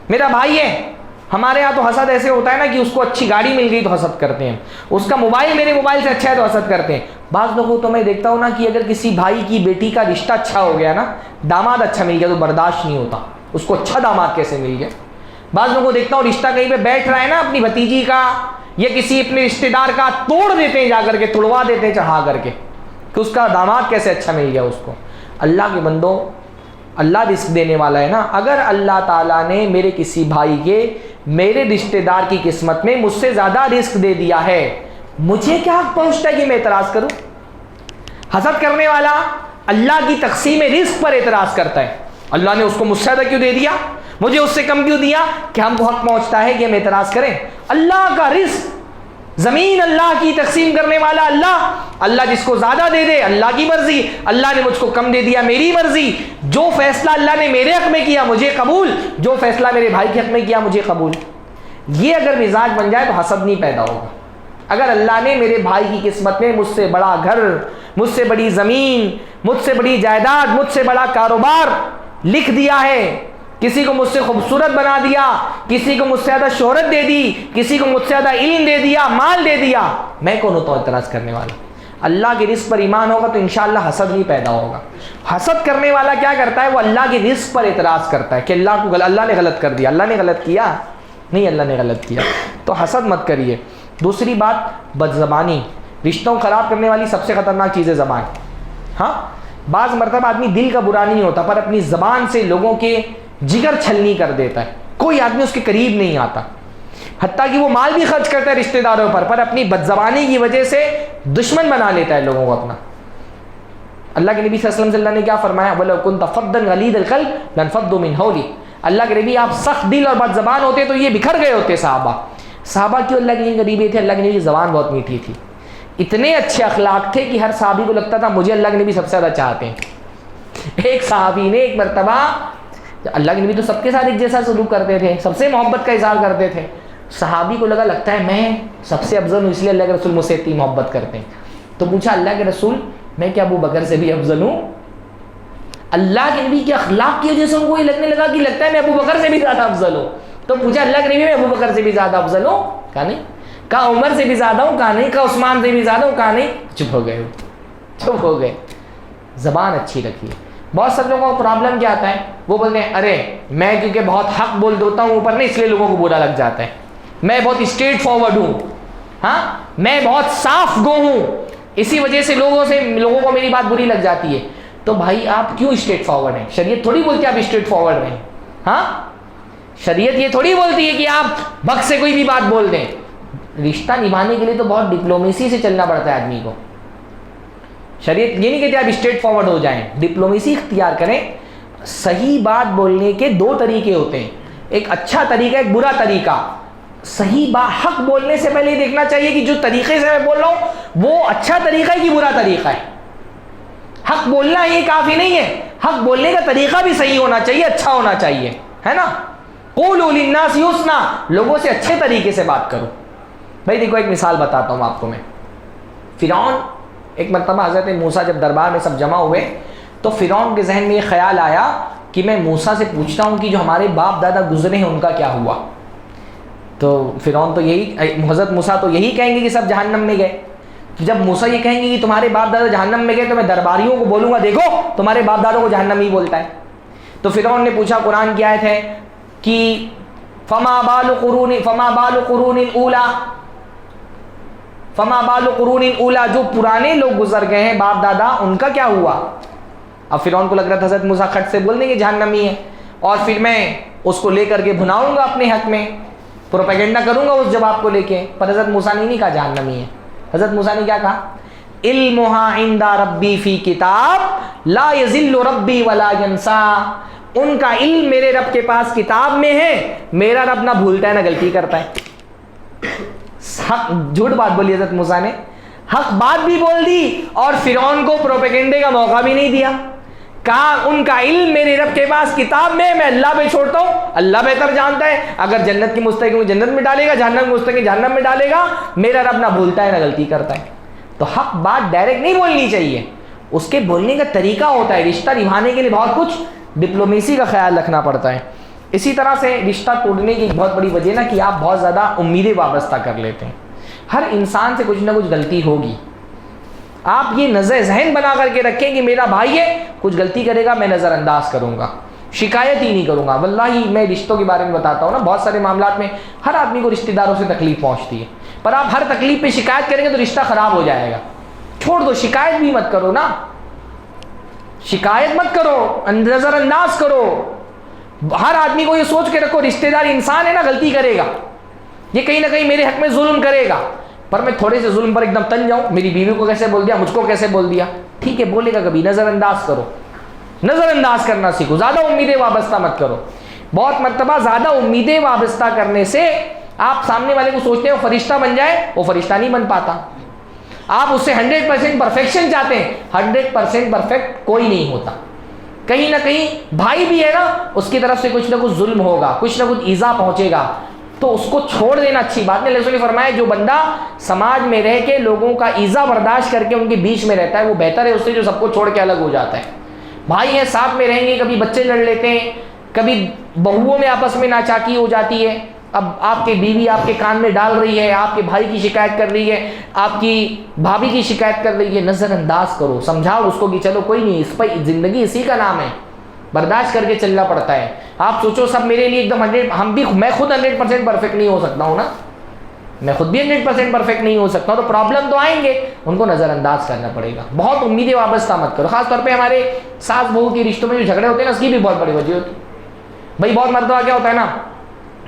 میرا بھائی ہے، ہمارے یہاں تو حسد ایسے ہوتا ہے نا کہ اس کو اچھی گاڑی مل گئی تو حسد کرتے ہیں، اس کا موبائل میرے موبائل سے اچھا ہے تو حسد کرتے ہیں. بعض لوگوں تو میں دیکھتا ہوں نا کہ اگر کسی بھائی کی بیٹی کا رشتہ اچھا ہو گیا نا، داماد اچھا مل گیا تو برداشت نہیں ہوتا، اس کو اچھا داماد کیسے مل گیا. بعض لوگوں کو دیکھتا ہوں رشتہ کہیں پہ بیٹھ رہا ہے نا اپنی بھتیجی کا یا کسی اپنے رشتہ دار کا، توڑ دیتے ہیں جا کر کے، توڑوا دیتے ہیں چڑھا کر کے کہ اس کا داماد کیسے اچھا مل گیا اس کو. اللہ کے بندو، اللہ رزق دینے والا ہے نا. اگر اللہ تعالیٰ نے میرے کسی بھائی کے، میرے رشتہ دار کی قسمت میں مجھ سے زیادہ رزق دے دیا ہے، مجھے کیا حق پہنچتا ہے کہ میں اعتراض کروں؟ حسد کرنے والا اللہ کی تقسیم رزق پر اعتراض کرتا ہے. اللہ نے اس کو مجھ سے زیادہ کیوں دے دیا، مجھے اس سے کم کیوں دیا؟ کہ ہم کو حق پہنچتا ہے کہ ہم اعتراض کریں. اللہ کا رزق، زمین اللہ کی تقسیم کرنے والا اللہ. اللہ جس کو زیادہ دے دے، اللہ کی مرضی. اللہ نے مجھ کو کم دے دیا، میری مرضی. جو فیصلہ اللہ نے میرے حق میں کیا مجھے قبول، جو فیصلہ میرے بھائی کے حق میں کیا مجھے قبول. یہ اگر مزاج بن جائے تو حسد نہیں پیدا ہوگا. اگر اللہ نے میرے بھائی کی قسمت میں مجھ سے بڑا گھر، مجھ سے بڑی زمین، مجھ سے بڑی جائیداد، مجھ سے بڑا کاروبار لکھ دیا ہے، کسی کو مجھ سے خوبصورت بنا دیا، کسی کو مجھ سے زیادہ شہرت دے دی، کسی کو مجھ سے زیادہ علم دے دیا، مال دے دیا، میں کون ہوتا ہوں اعتراض کرنے والا؟ اللہ کے رزق پر ایمان ہوگا تو انشاءاللہ حسد نہیں پیدا ہوگا. حسد کرنے والا کیا کرتا ہے؟ وہ اللہ کے رزق پر اعتراض کرتا ہے کہ اللہ نے غلط کر دیا. اللہ نے غلط کیا نہیں، اللہ نے غلط کیا. تو حسد مت کریے. دوسری بات، بد زبانی. رشتوں خراب کرنے والی سب سے خطرناک چیز ہے زبان. ہاں بعض مرتبہ آدمی دل کا برا نہیں ہوتا پر اپنی زبان سے لوگوں کے جگر چھلنی کر دیتا ہے. کوئی آدمی اس کے قریب نہیں آتا، حتیٰ کہ وہ مال بھی خرچ کرتا ہے رشتہ داروں پر اپنی بدزبانی کی وجہ سے دشمن بنا لیتا ہے لوگوں کو اپنا. اللہ کے نبی صلی اللہ علیہ وسلم نے کیا فرمایا؟ وَلَوْ كُنْتَ فَضًّا غَلِيظَ الْقَلْبِ لَانفَضُّوا مِنْ حَوْلِكَ. اللہ کے نبی آپ سخت دل اور بد زبان ہوتے تو یہ بکھر گئے ہوتے صحابہ کیوں اللہ کے قریبی تھے؟ اللہ کے نبی کی زبان بہت میٹھی تھی، اتنے اچھے اخلاق تھے کہ ہر صحابی کو لگتا تھا مجھے اللہ کے نبی سب سے زیادہ چاہتے ہیں. ایک صحابی نے ایک مرتبہ، اللہ کے نبی تو سب کے ساتھ ایک جیسا سلوک کرتے تھے، سب سے محبت کا اظہار کرتے تھے. صحابی کو لگتا ہے میں سب سے افضل ہوں اس لیے اللہ کے رسول مجھ سے اتنی محبت کرتے ہیں. تو پوچھا اللہ کے رسول میں کیا ابو بکر سے بھی افضل ہوں؟ اللہ کے نبی کے اخلاق کی وجہ سے ان کو یہ لگنے لگا کہ لگتا ہے میں ابو بکر سے بھی زیادہ افضل ہوں. تو پوچھا اللہ کے نبی میں ابو بکر سے بھی زیادہ افضل ہوں؟ کہا نہیں. کہا عمر سے بھی زیادہ ہوں؟ کہا نہیں. کہا عثمان سے بھی زیادہ ہوں؟ کہا نہیں. چپ ہو گئے. زبان اچھی رکھیے. بہت سب لوگوں کو پرابلم کیا آتا ہے، وہ بولتے ہیں ارے میں کیونکہ بہت حق بول دیتا ہوں اوپر نہیں، اس لیے لوگوں کو برا لگ جاتا ہے. میں بہت اسٹریٹ فارورڈ ہوں، ہاں میں بہت صاف گو ہوں، اسی وجہ سے لوگوں کو میری بات بری لگ جاتی ہے. تو بھائی آپ کیوں اسٹریٹ فارورڈ ہیں؟ شریعت تھوڑی بولتی ہے آپ اسٹریٹ فارورڈ رہیں. ہاں شریعت یہ تھوڑی بولتی ہے کہ آپ بک سے کوئی بھی بات بول دیں. رشتہ نبھانے کے لیے تو بہت ڈپلومیسی سے چلنا پڑتا ہے آدمی کو. شریعت یہ نہیں کہتی آپ اسٹریٹ فارورڈ ہو جائیں، ڈپلومیسی اختیار کریں. صحیح بات بولنے کے دو طریقے ہوتے ہیں، ایک اچھا طریقہ ایک برا طریقہ. صحیح بات حق بولنے سے پہلے یہ دیکھنا چاہیے کہ جو طریقے سے میں بول رہا ہوں وہ اچھا طریقہ ہے کہ برا طریقہ ہے. حق بولنا یہ کافی نہیں ہے، حق بولنے کا طریقہ بھی صحیح ہونا چاہیے، اچھا ہونا چاہیے، ہے نا. قولوا للناس حسنا، لوگوں سے اچھے طریقے سے بات کرو۔ بھائی دیکھو ایک مثال بتاتا ہوں آپ کو میں۔ فرعون ایک مرتبہ حضرت موسیٰ جب دربار میں سب جمع ہوئے تو فرعون کے ذہن میں یہ خیال آیا کہ میں موسیٰ سے پوچھتا ہوں کہ جو ہمارے باپ دادا گزرے ہیں ان کا کیا ہوا۔ تو فرعون تو یہی، حضرت موسیٰ تو یہی کہیں گے کہ سب جہنم میں گئے۔ جب موسیٰ یہ کہیں گے کہ تمہارے باپ دادا جہنم میں گئے تو میں درباریوں کو بولوں گا دیکھو تمہارے باپ دادوں کو جہنم ہی بولتا ہے۔ تو فرعون نے پوچھا، قرآن کی آیت ہے کہ فما بال قرون الاولی، فما بال قرون الاولی، جو پرانے لوگ گزر گئے ہیں باپ دادا ان کا کیا ہوا۔ اب فرعون کو لگ رہا تھا حضرت موسیٰ کھٹ سے بول دیں گے جہنمی ہے، اور پھر میں اس کو لے کر کے بھناؤں گا اپنے حق میں، پروپیگنڈا کروں گا اس جواب کو لے کے۔ پر حضرت موسیٰ نے نہیں کہا جہنمی ہے، حضرت موسیٰ نے کیا کہا، علمها عند ربی فی کتاب لا یضل ربی ولا ینسا، ان کا علم میرے رب کے پاس کتاب میں ہے، میرا رب نہ بھولتا ہے نہ غلطی کرتا ہے۔ حق جھوٹ بات بولی حضرت موسیٰ نے، حق بات بھی بول دی اور فرعون کو پروپیگنڈے کا موقع بھی نہیں دیا۔ کہا ان کا علم میرے رب کے پاس کتاب میں، میں اللہ پہ چھوڑتا ہوں، اللہ بہتر جانتا ہے، اگر جنت کی مستحق کو جنت میں ڈالے گا، جہنم کی مستحق جہنم میں ڈالے گا، میرا رب نہ بھولتا ہے نہ غلطی کرتا ہے۔ تو حق بات ڈائریکٹ نہیں بولنی چاہیے، اس کے بولنے کا طریقہ ہوتا ہے، رشتہ نبھانے کے لیے بہت کچھ ڈپلومیسی کا خیال رکھنا پڑتا ہے۔ اسی طرح سے رشتہ توڑنے کی ایک بہت بڑی وجہ نا کہ آپ بہت زیادہ امیدیں وابستہ کر لیتے ہیں۔ ہر انسان سے کچھ نہ کچھ غلطی ہوگی، آپ یہ نظر ذہن بنا کر کے رکھیں کہ میرا بھائی ہے، کچھ غلطی کرے گا میں نظر انداز کروں گا، شکایت ہی نہیں کروں گا۔ واللہ میں رشتوں کے بارے میں بتاتا ہوں نا، بہت سارے معاملات میں ہر آدمی کو رشتہ داروں سے تکلیف پہنچتی ہے، پر آپ ہر تکلیف پہ شکایت کریں گے تو رشتہ خراب ہو جائے گا۔ چھوڑ دو، شکایت بھی مت کرو نا، شکایت مت کرو، نظر انداز کرو۔ ہر آدمی کو یہ سوچ کے رکھو رشتہ دار انسان ہے نا، غلطی کرے گا، یہ کہیں نہ کہیں میرے حق میں ظلم کرے گا، پر میں تھوڑے سے ظلم پر ایک دم تن جاؤں، میری بیوی کو کیسے بول دیا، مجھ کو کیسے بول دیا، ٹھیک ہے بولے گا کبھی، نظر انداز کرو، نظر انداز کرنا سیکھو، زیادہ امیدیں وابستہ مت کرو۔ بہت مرتبہ زیادہ امیدیں وابستہ کرنے سے آپ سامنے والے کو سوچتے ہیں وہ فرشتہ بن جائے، وہ فرشتہ نہیں بن پاتا۔ آپ اس سے 100% پرفیکشن چاہتے ہیں، 100% پرفیکٹ کوئی نہیں ہوتا، کہیں نہ کہیں بھائی بھی ہے نا، اس کی طرف سے کچھ نہ کچھ ظلم ہوگا، کچھ نہ کچھ ایذا پہنچے گا، تو اس کو چھوڑ دینا اچھی بات نہیں۔ رسول نے فرمایا جو بندہ سماج میں رہ کے لوگوں کا ایذا برداشت کر کے ان کے بیچ میں رہتا ہے وہ بہتر ہے اس سے جو سب کو چھوڑ کے الگ ہو جاتا ہے۔ بھائی ہیں ساتھ میں رہیں گے، کبھی بچے لڑ لیتے ہیں، کبھی بہوؤں میں آپس میں ناچاکی ہو جاتی ہے، اب آپ کی بیوی آپ کے کان میں ڈال رہی ہے، آپ کے بھائی کی شکایت کر رہی ہے، آپ کی بھابھی کی شکایت کر رہی ہے، نظر انداز کرو، سمجھاؤ اس کو کہ چلو کوئی نہیں، اس پہ زندگی اسی کا نام ہے، برداشت کر کے چلنا پڑتا ہے۔ آپ سوچو سب میرے لیے ایک دم 100، میں خود 100% پرفیکٹ نہیں ہو سکتا ہوں نا، میں خود بھی 100% پرفیکٹ نہیں ہو سکتا ہوں، تو پرابلم تو آئیں گے، ان کو نظر انداز کرنا پڑے گا۔ بہت امیدیں وابستہ مت کرو، خاص طور پہ ہمارے ساس بہو کے رشتوں میں جو جھگڑے ہوتے ہیں نا، اس کی بھی بہت بڑی وجہ ہوتی ہے۔ بھائی بہت مرتبہ کیا ہوتا ہے نا،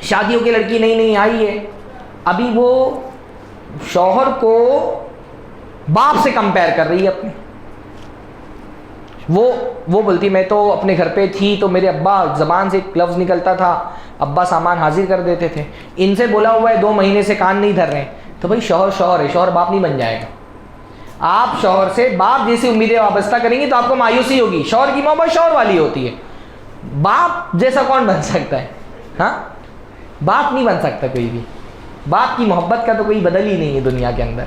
شادیوں کی لڑکی نئی نئی آئی ہے، ابھی وہ شوہر کو باپ سے کمپیئر کر رہی ہے اپنے، وہ بولتی میں تو اپنے گھر پہ تھی تو میرے ابا زبان سے ایک لفظ نکلتا تھا، ابا سامان حاضر کر دیتے تھے، ان سے بولا ہوا ہے 2 مہینے سے کان نہیں دھر رہے ہیں، تو بھائی شوہر ہے، شوہر باپ نہیں بن جائے گا۔ آپ شوہر سے باپ جیسی امیدیں وابستہ کریں گے تو آپ کو مایوسی ہوگی۔ شوہر کی محبت شوہر والی ہوتی ہے، باپ جیسا کون بن سکتا ہے؟ ہاں باپ نہیں بن سکتا کوئی بھی، باپ کی محبت کا تو کوئی بدل ہی نہیں ہے دنیا کے اندر۔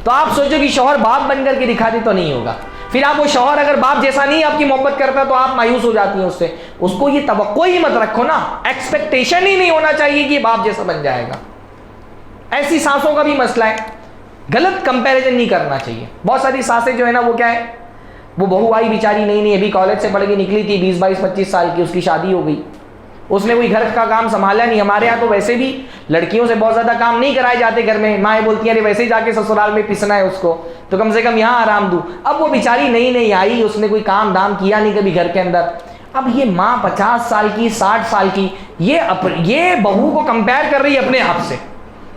تو آپ سوچو کہ شوہر باپ بن کر کے دکھا دے تو نہیں ہوگا، پھر آپ وہ شوہر اگر باپ جیسا نہیں آپ کی محبت کرتا تو آپ مایوس ہو جاتی ہیں اس سے۔ اس کو یہ توقع ہی مت رکھو نا، ایکسپیکٹیشن ہی نہیں ہونا چاہیے کہ یہ باپ جیسا بن جائے گا۔ ایسی سانسوں کا بھی مسئلہ ہے، غلط کمپیریزن نہیں کرنا چاہیے۔ بہت ساری سانسیں جو ہے نا وہ کیا ہے، وہ بہو آئی بیچاری نئی ابھی کالج سے پڑھ کے نکلی تھی، 20-22-25 سال کی، اس کی شادی ہو گئی، اس نے کوئی گھر کا کام سنبھالا نہیں۔ ہمارے یہاں تو ویسے بھی لڑکیوں سے بہت زیادہ کام نہیں کرائے جاتے گھر میں، مائیں بولتی ہیں ارے ویسے ہی جا کے سسرال میں پسنا ہے اس کو، تو کم سے کم یہاں آرام دوں۔ اب وہ بیچاری نئی آئی، اس نے کوئی کام دام کیا نہیں کبھی گھر کے اندر، اب یہ ماں 50 سال کی 60 سال کی یہ بہو کو کمپیئر کر رہی ہے اپنے آپ سے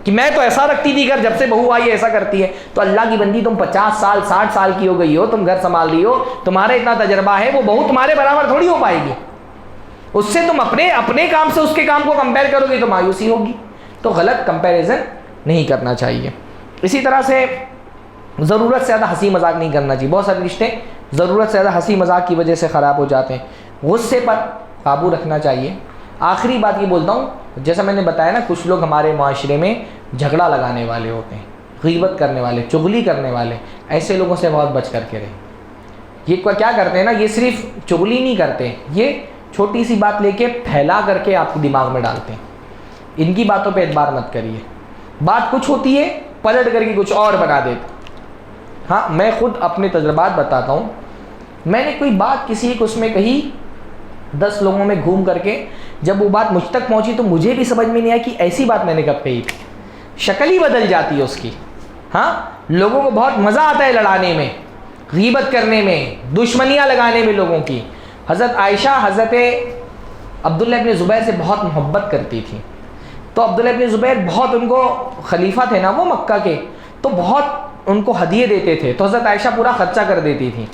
کہ میں تو ایسا رکھتی تھی گھر، جب سے بہو آئی ایسا کرتی ہے۔ تو اللہ کی بندی تم 50 سال 60 سال کی ہو گئی ہو، تم گھر سنبھال رہی ہو، تمہارا اتنا تجربہ ہے، وہ بہو تمہارے برابر تھوڑی ہو پائے گی، اس سے تم اپنے کام سے اس کے کام کو کمپیئر کرو گے تو مایوسی ہوگی۔ تو غلط کمپیریزن نہیں کرنا چاہیے۔ اسی طرح سے ضرورت سے زیادہ ہنسی مذاق نہیں کرنا چاہیے، بہت سارے رشتے ضرورت سے زیادہ ہنسی مذاق کی وجہ سے خراب ہو جاتے ہیں۔ غصے پر قابو رکھنا چاہیے، آخری بات یہ بولتا ہوں، جیسا میں نے بتایا نا، کچھ لوگ ہمارے معاشرے میں جھگڑا لگانے والے ہوتے ہیں، غیبت کرنے والے، چغلی کرنے والے، ایسے لوگوں سے بہت بچ کر کے رہیں۔ یہ کیا کرتے ہیں نا، یہ صرف چغلی نہیں کرتے، یہ چھوٹی سی بات لے کے پھیلا کر کے آپ کے دماغ میں ڈالتے ہیں۔ ان کی باتوں پہ اعتبار مت کریے، بات کچھ ہوتی ہے پلٹ کر کے کچھ اور بنا دیتے۔ ہاں، میں خود اپنے تجربات بتاتا ہوں، میں نے کوئی بات کسی ایک اس میں کہی، 10 لوگوں میں گھوم کر کے جب وہ بات مجھ تک پہنچی تو مجھے بھی سمجھ میں نہیں آیا کہ ایسی بات میں نے کب کہی تھی۔ شکل ہی بدل جاتی ہے اس کی۔ ہاں، لوگوں کو بہت مزہ آتا ہے لڑانے میں، غیبت کرنے میں، دشمنیاں لگانے میں لوگوں کی۔ حضرت عائشہ حضرت عبداللہ ابن زبیر سے بہت محبت کرتی تھی، تو عبداللہ ابن زبیر بہت، ان کو خلیفہ تھے نا وہ مکہ کے، تو بہت ان کو ہدیے دیتے تھے، تو حضرت عائشہ پورا خرچہ کر دیتی تھی،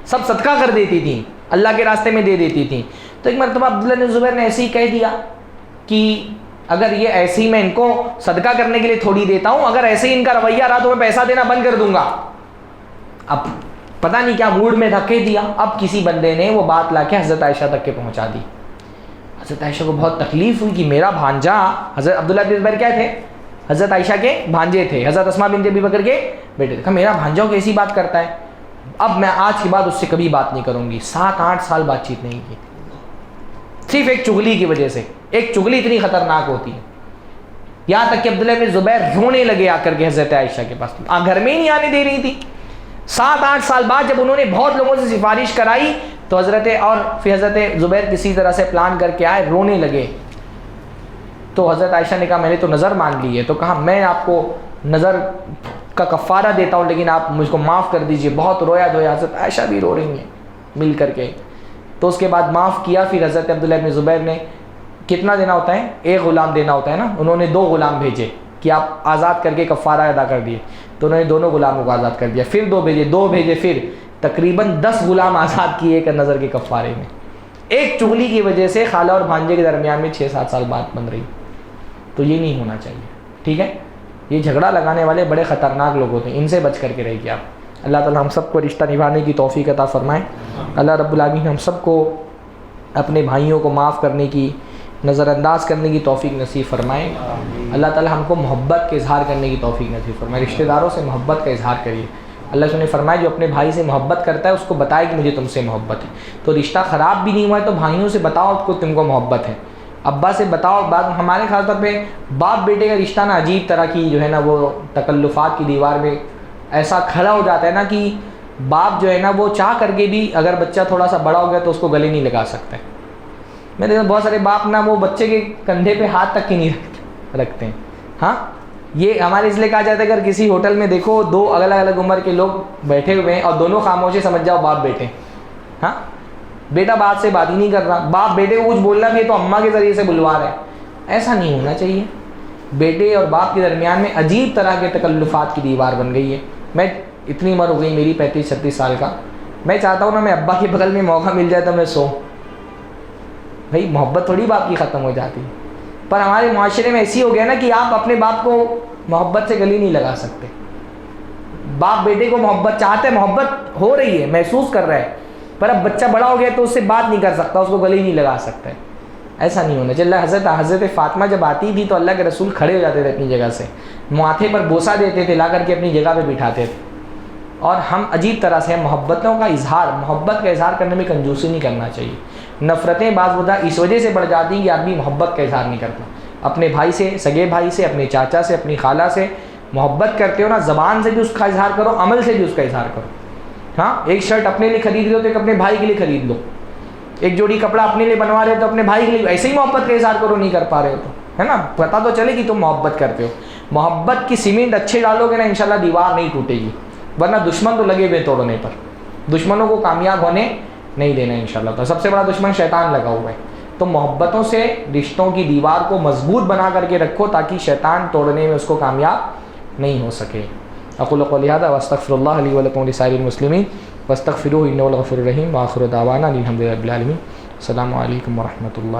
سب صدقہ کر دیتی تھی، اللہ کے راستے میں دے دیتی تھی۔ تو ایک مرتبہ عبداللہ بن زبیر نے ایسے ہی کہہ دیا کہ اگر یہ ایسے ہی میں ان کو صدقہ کرنے کے لیے تھوڑی دیتا ہوں، اگر ایسے ہی ان کا رویہ رہا تو میں پیسہ دینا بند کر دوں گا۔ اب پتہ نہیں کیا موڈ میں دھکے دیا، اب کسی بندے نے وہ بات لا کے حضرت عائشہ تک کے پہنچا دی۔ حضرت عائشہ کو بہت تکلیف ہوئی کہ میرا بھانجا، حضرت عبداللہ بن زبیر کیا تھے؟ حضرت عائشہ کے بھانجے تھے، حضرت اسماء بنت ابی بکر کے بیٹے تھے۔ کہا میرا بھانجا کو ایسی بات کرتا ہے، اب میں آج کے بعد اس سے کبھی بات نہیں کروں گی۔ 7-8 سال بات چیت نہیں کی، صرف ایک چغلی کی وجہ سے۔ ایک چغلی اتنی خطرناک ہوتی ہے، یہاں تک کہ عبداللہ بن زبیر رونے لگے آ کر کے حضرت عائشہ کے پاس، گھر میں ہی نہیں آنے دے رہی تھی۔ 7-8 سال بعد جب انہوں نے بہت لوگوں سے سفارش کرائی تو پھر حضرت زبیر کسی طرح سے پلان کر کے آئے، رونے لگے۔ تو حضرت عائشہ نے کہا میں نے تو نظر مان لی ہے، تو کہا میں آپ کو نظر کا کفارہ دیتا ہوں لیکن آپ مجھ کو معاف کر دیجئے۔ بہت رویا دھویا، حضرت عائشہ بھی رو رہی ہیں مل کر کے۔ تو اس کے بعد معاف کیا۔ پھر حضرت عبداللہ بن زبیر نے کتنا دینا ہوتا ہے؟ 1 غلام دینا ہوتا ہے نا، انہوں نے 2 غلام بھیجے کہ آپ آزاد کر کے کفارہ ادا کر دیے، تو انہوں نے دونوں غلاموں کو آزاد کر دیا۔ پھر 2 بھیجے، پھر تقریباً 10 غلام آزاد کیے ایک نظر کے کفارے میں۔ ایک چغلی کی وجہ سے خالہ اور بھانجے کے درمیان میں 6-7 سال بات بن رہی، تو یہ نہیں ہونا چاہیے، ٹھیک ہے؟ یہ جھگڑا لگانے والے بڑے خطرناک لوگ ہوتے ہیں، ان سے بچ کر کے رہیے آپ۔ اللہ تعالیٰ ہم سب کو رشتہ نبھانے کی توفیق عطا فرمائے۔ اللہ رب العالمین ہم سب کو اپنے بھائیوں کو معاف کرنے کی، نظر انداز کرنے کی توفیق نصیب فرمائے۔ اللہ تعالیٰ ہم کو محبت کے اظہار کرنے کی توفیق نصیب فرمائے۔ رشتہ داروں سے محبت کا اظہار کریے۔ اللہ نے فرمایا جو اپنے بھائی سے محبت کرتا ہے اس کو بتائے کہ مجھے تم سے محبت ہے۔ تو رشتہ خراب بھی نہیں ہوا ہے تو بھائیوں سے بتاؤ کہ تم کو محبت ہے، ابا سے بتاؤ۔ بعد ہمارے خاص طور پہ باپ بیٹے کا رشتہ نا عجیب طرح کی جو ہے نا وہ تکلفات کی دیوار میں ایسا کھڑا ہو جاتا ہے نا کہ باپ جو ہے نا وہ چاہ کر کے بھی اگر بچہ تھوڑا سا بڑا ہو گیا تو اس کو گلے نہیں لگا سکتے۔ میں دیکھا بہت سارے باپ نا وہ بچے کے کندھے پہ ہاتھ تک کی نہیں رکھتے ہیں۔ ہاں، یہ ہمارے اس لیے کہا جاتا ہے اگر کسی ہوٹل میں دیکھو 2 الگ الگ عمر کے لوگ بیٹھے ہوئے ہیں اور دونوں خاموش ہیں، سمجھ جاؤ باپ بیٹے۔ ہاں، بیٹا باپ سے بات ہی نہیں کر رہا، باپ بیٹے کو کچھ بولنا بھی ہے تو اماں کے ذریعے سے بلوا رہا ہے۔ ایسا نہیں ہونا چاہیے۔ بیٹے اور باپ کے درمیان میں عجیب طرح کے تکلفات کی دیوار بن گئی ہے۔ میں اتنی عمر ہو گئی میری 35-36 سال کا، میں چاہتا ہوں نا میں ابا کے بغل میں موقع مل جائے تو میں سو۔ بھائی محبت تھوڑی باپ کی ختم ہو جاتی، پر ہمارے معاشرے میں ایسی ہو گیا نا کہ آپ اپنے باپ کو محبت سے گلی نہیں لگا سکتے۔ باپ بیٹے کو محبت چاہتے ہیں، محبت ہو رہی ہے، محسوس کر رہا ہے، پر اب بچہ بڑا ہو گیا تو اس سے بات نہیں کر سکتا، اس کو گلے نہیں لگا سکتا ہے۔ ایسا نہیں ہونا چاہیے۔ حضرت فاطمہ جب آتی تھی تو اللہ کے رسول کھڑے ہو جاتے تھے اپنی جگہ سے، ماتھے پر بوسہ دیتے تھے، لا کر کے اپنی جگہ پہ بٹھاتے تھے۔ اور ہم عجیب طرح سے محبتوں کا اظہار، محبت کا اظہار کرنے میں کنجوسی نہیں کرنا چاہیے۔ نفرتیں بعض وجہ اس وجہ سے بڑھ جاتی ہیں کہ آدمی محبت کا اظہار نہیں کرتا۔ اپنے بھائی سے، سگے بھائی سے، اپنے چاچا سے، اپنی خالہ سے محبت کرتے ہو نا، زبان سے بھی اس کا اظہار کرو، عمل سے بھی اس کا اظہار کرو۔ ہاں، ایک شرٹ اپنے لیے خرید رہے ہو تو ایک اپنے بھائی کے لیے خرید لو، ایک جوڑی کپڑا اپنے لیے بنوا رہے ہو تو اپنے بھائی کے لیے ایسے ہی محبت کا اظہار کرو۔ نہیں کر پا رہے ہو تو ہے نا، پتہ تو چلے کہ تم محبت کرتے ہو۔ محبت کی سیمنٹ اچھے ڈالو گے نا انشاءاللہ دیوار نہیں ٹوٹے گی، ورنہ دشمن تو لگے ہوئے توڑنے پر، دشمنوں کو کامیاب ہونے نہیں دینا انشاءاللہ۔ تو سب سے بڑا دشمن شیطان لگا ہوا ہے، تو محبتوں سے رشتوں کی دیوار کو مضبوط بنا کر کے رکھو تاکہ شیطان توڑنے میں اس کو کامیاب نہیں ہو سکے۔ اقول قولی ھذا واستغفر اللہ لی ولکم ولسائر المسلمین واستغفروہ انہ هو الغفور الرحیم وآخر دعوانا الحمد للہ رب العالمین۔ السلام علیکم ورحمۃ اللہ۔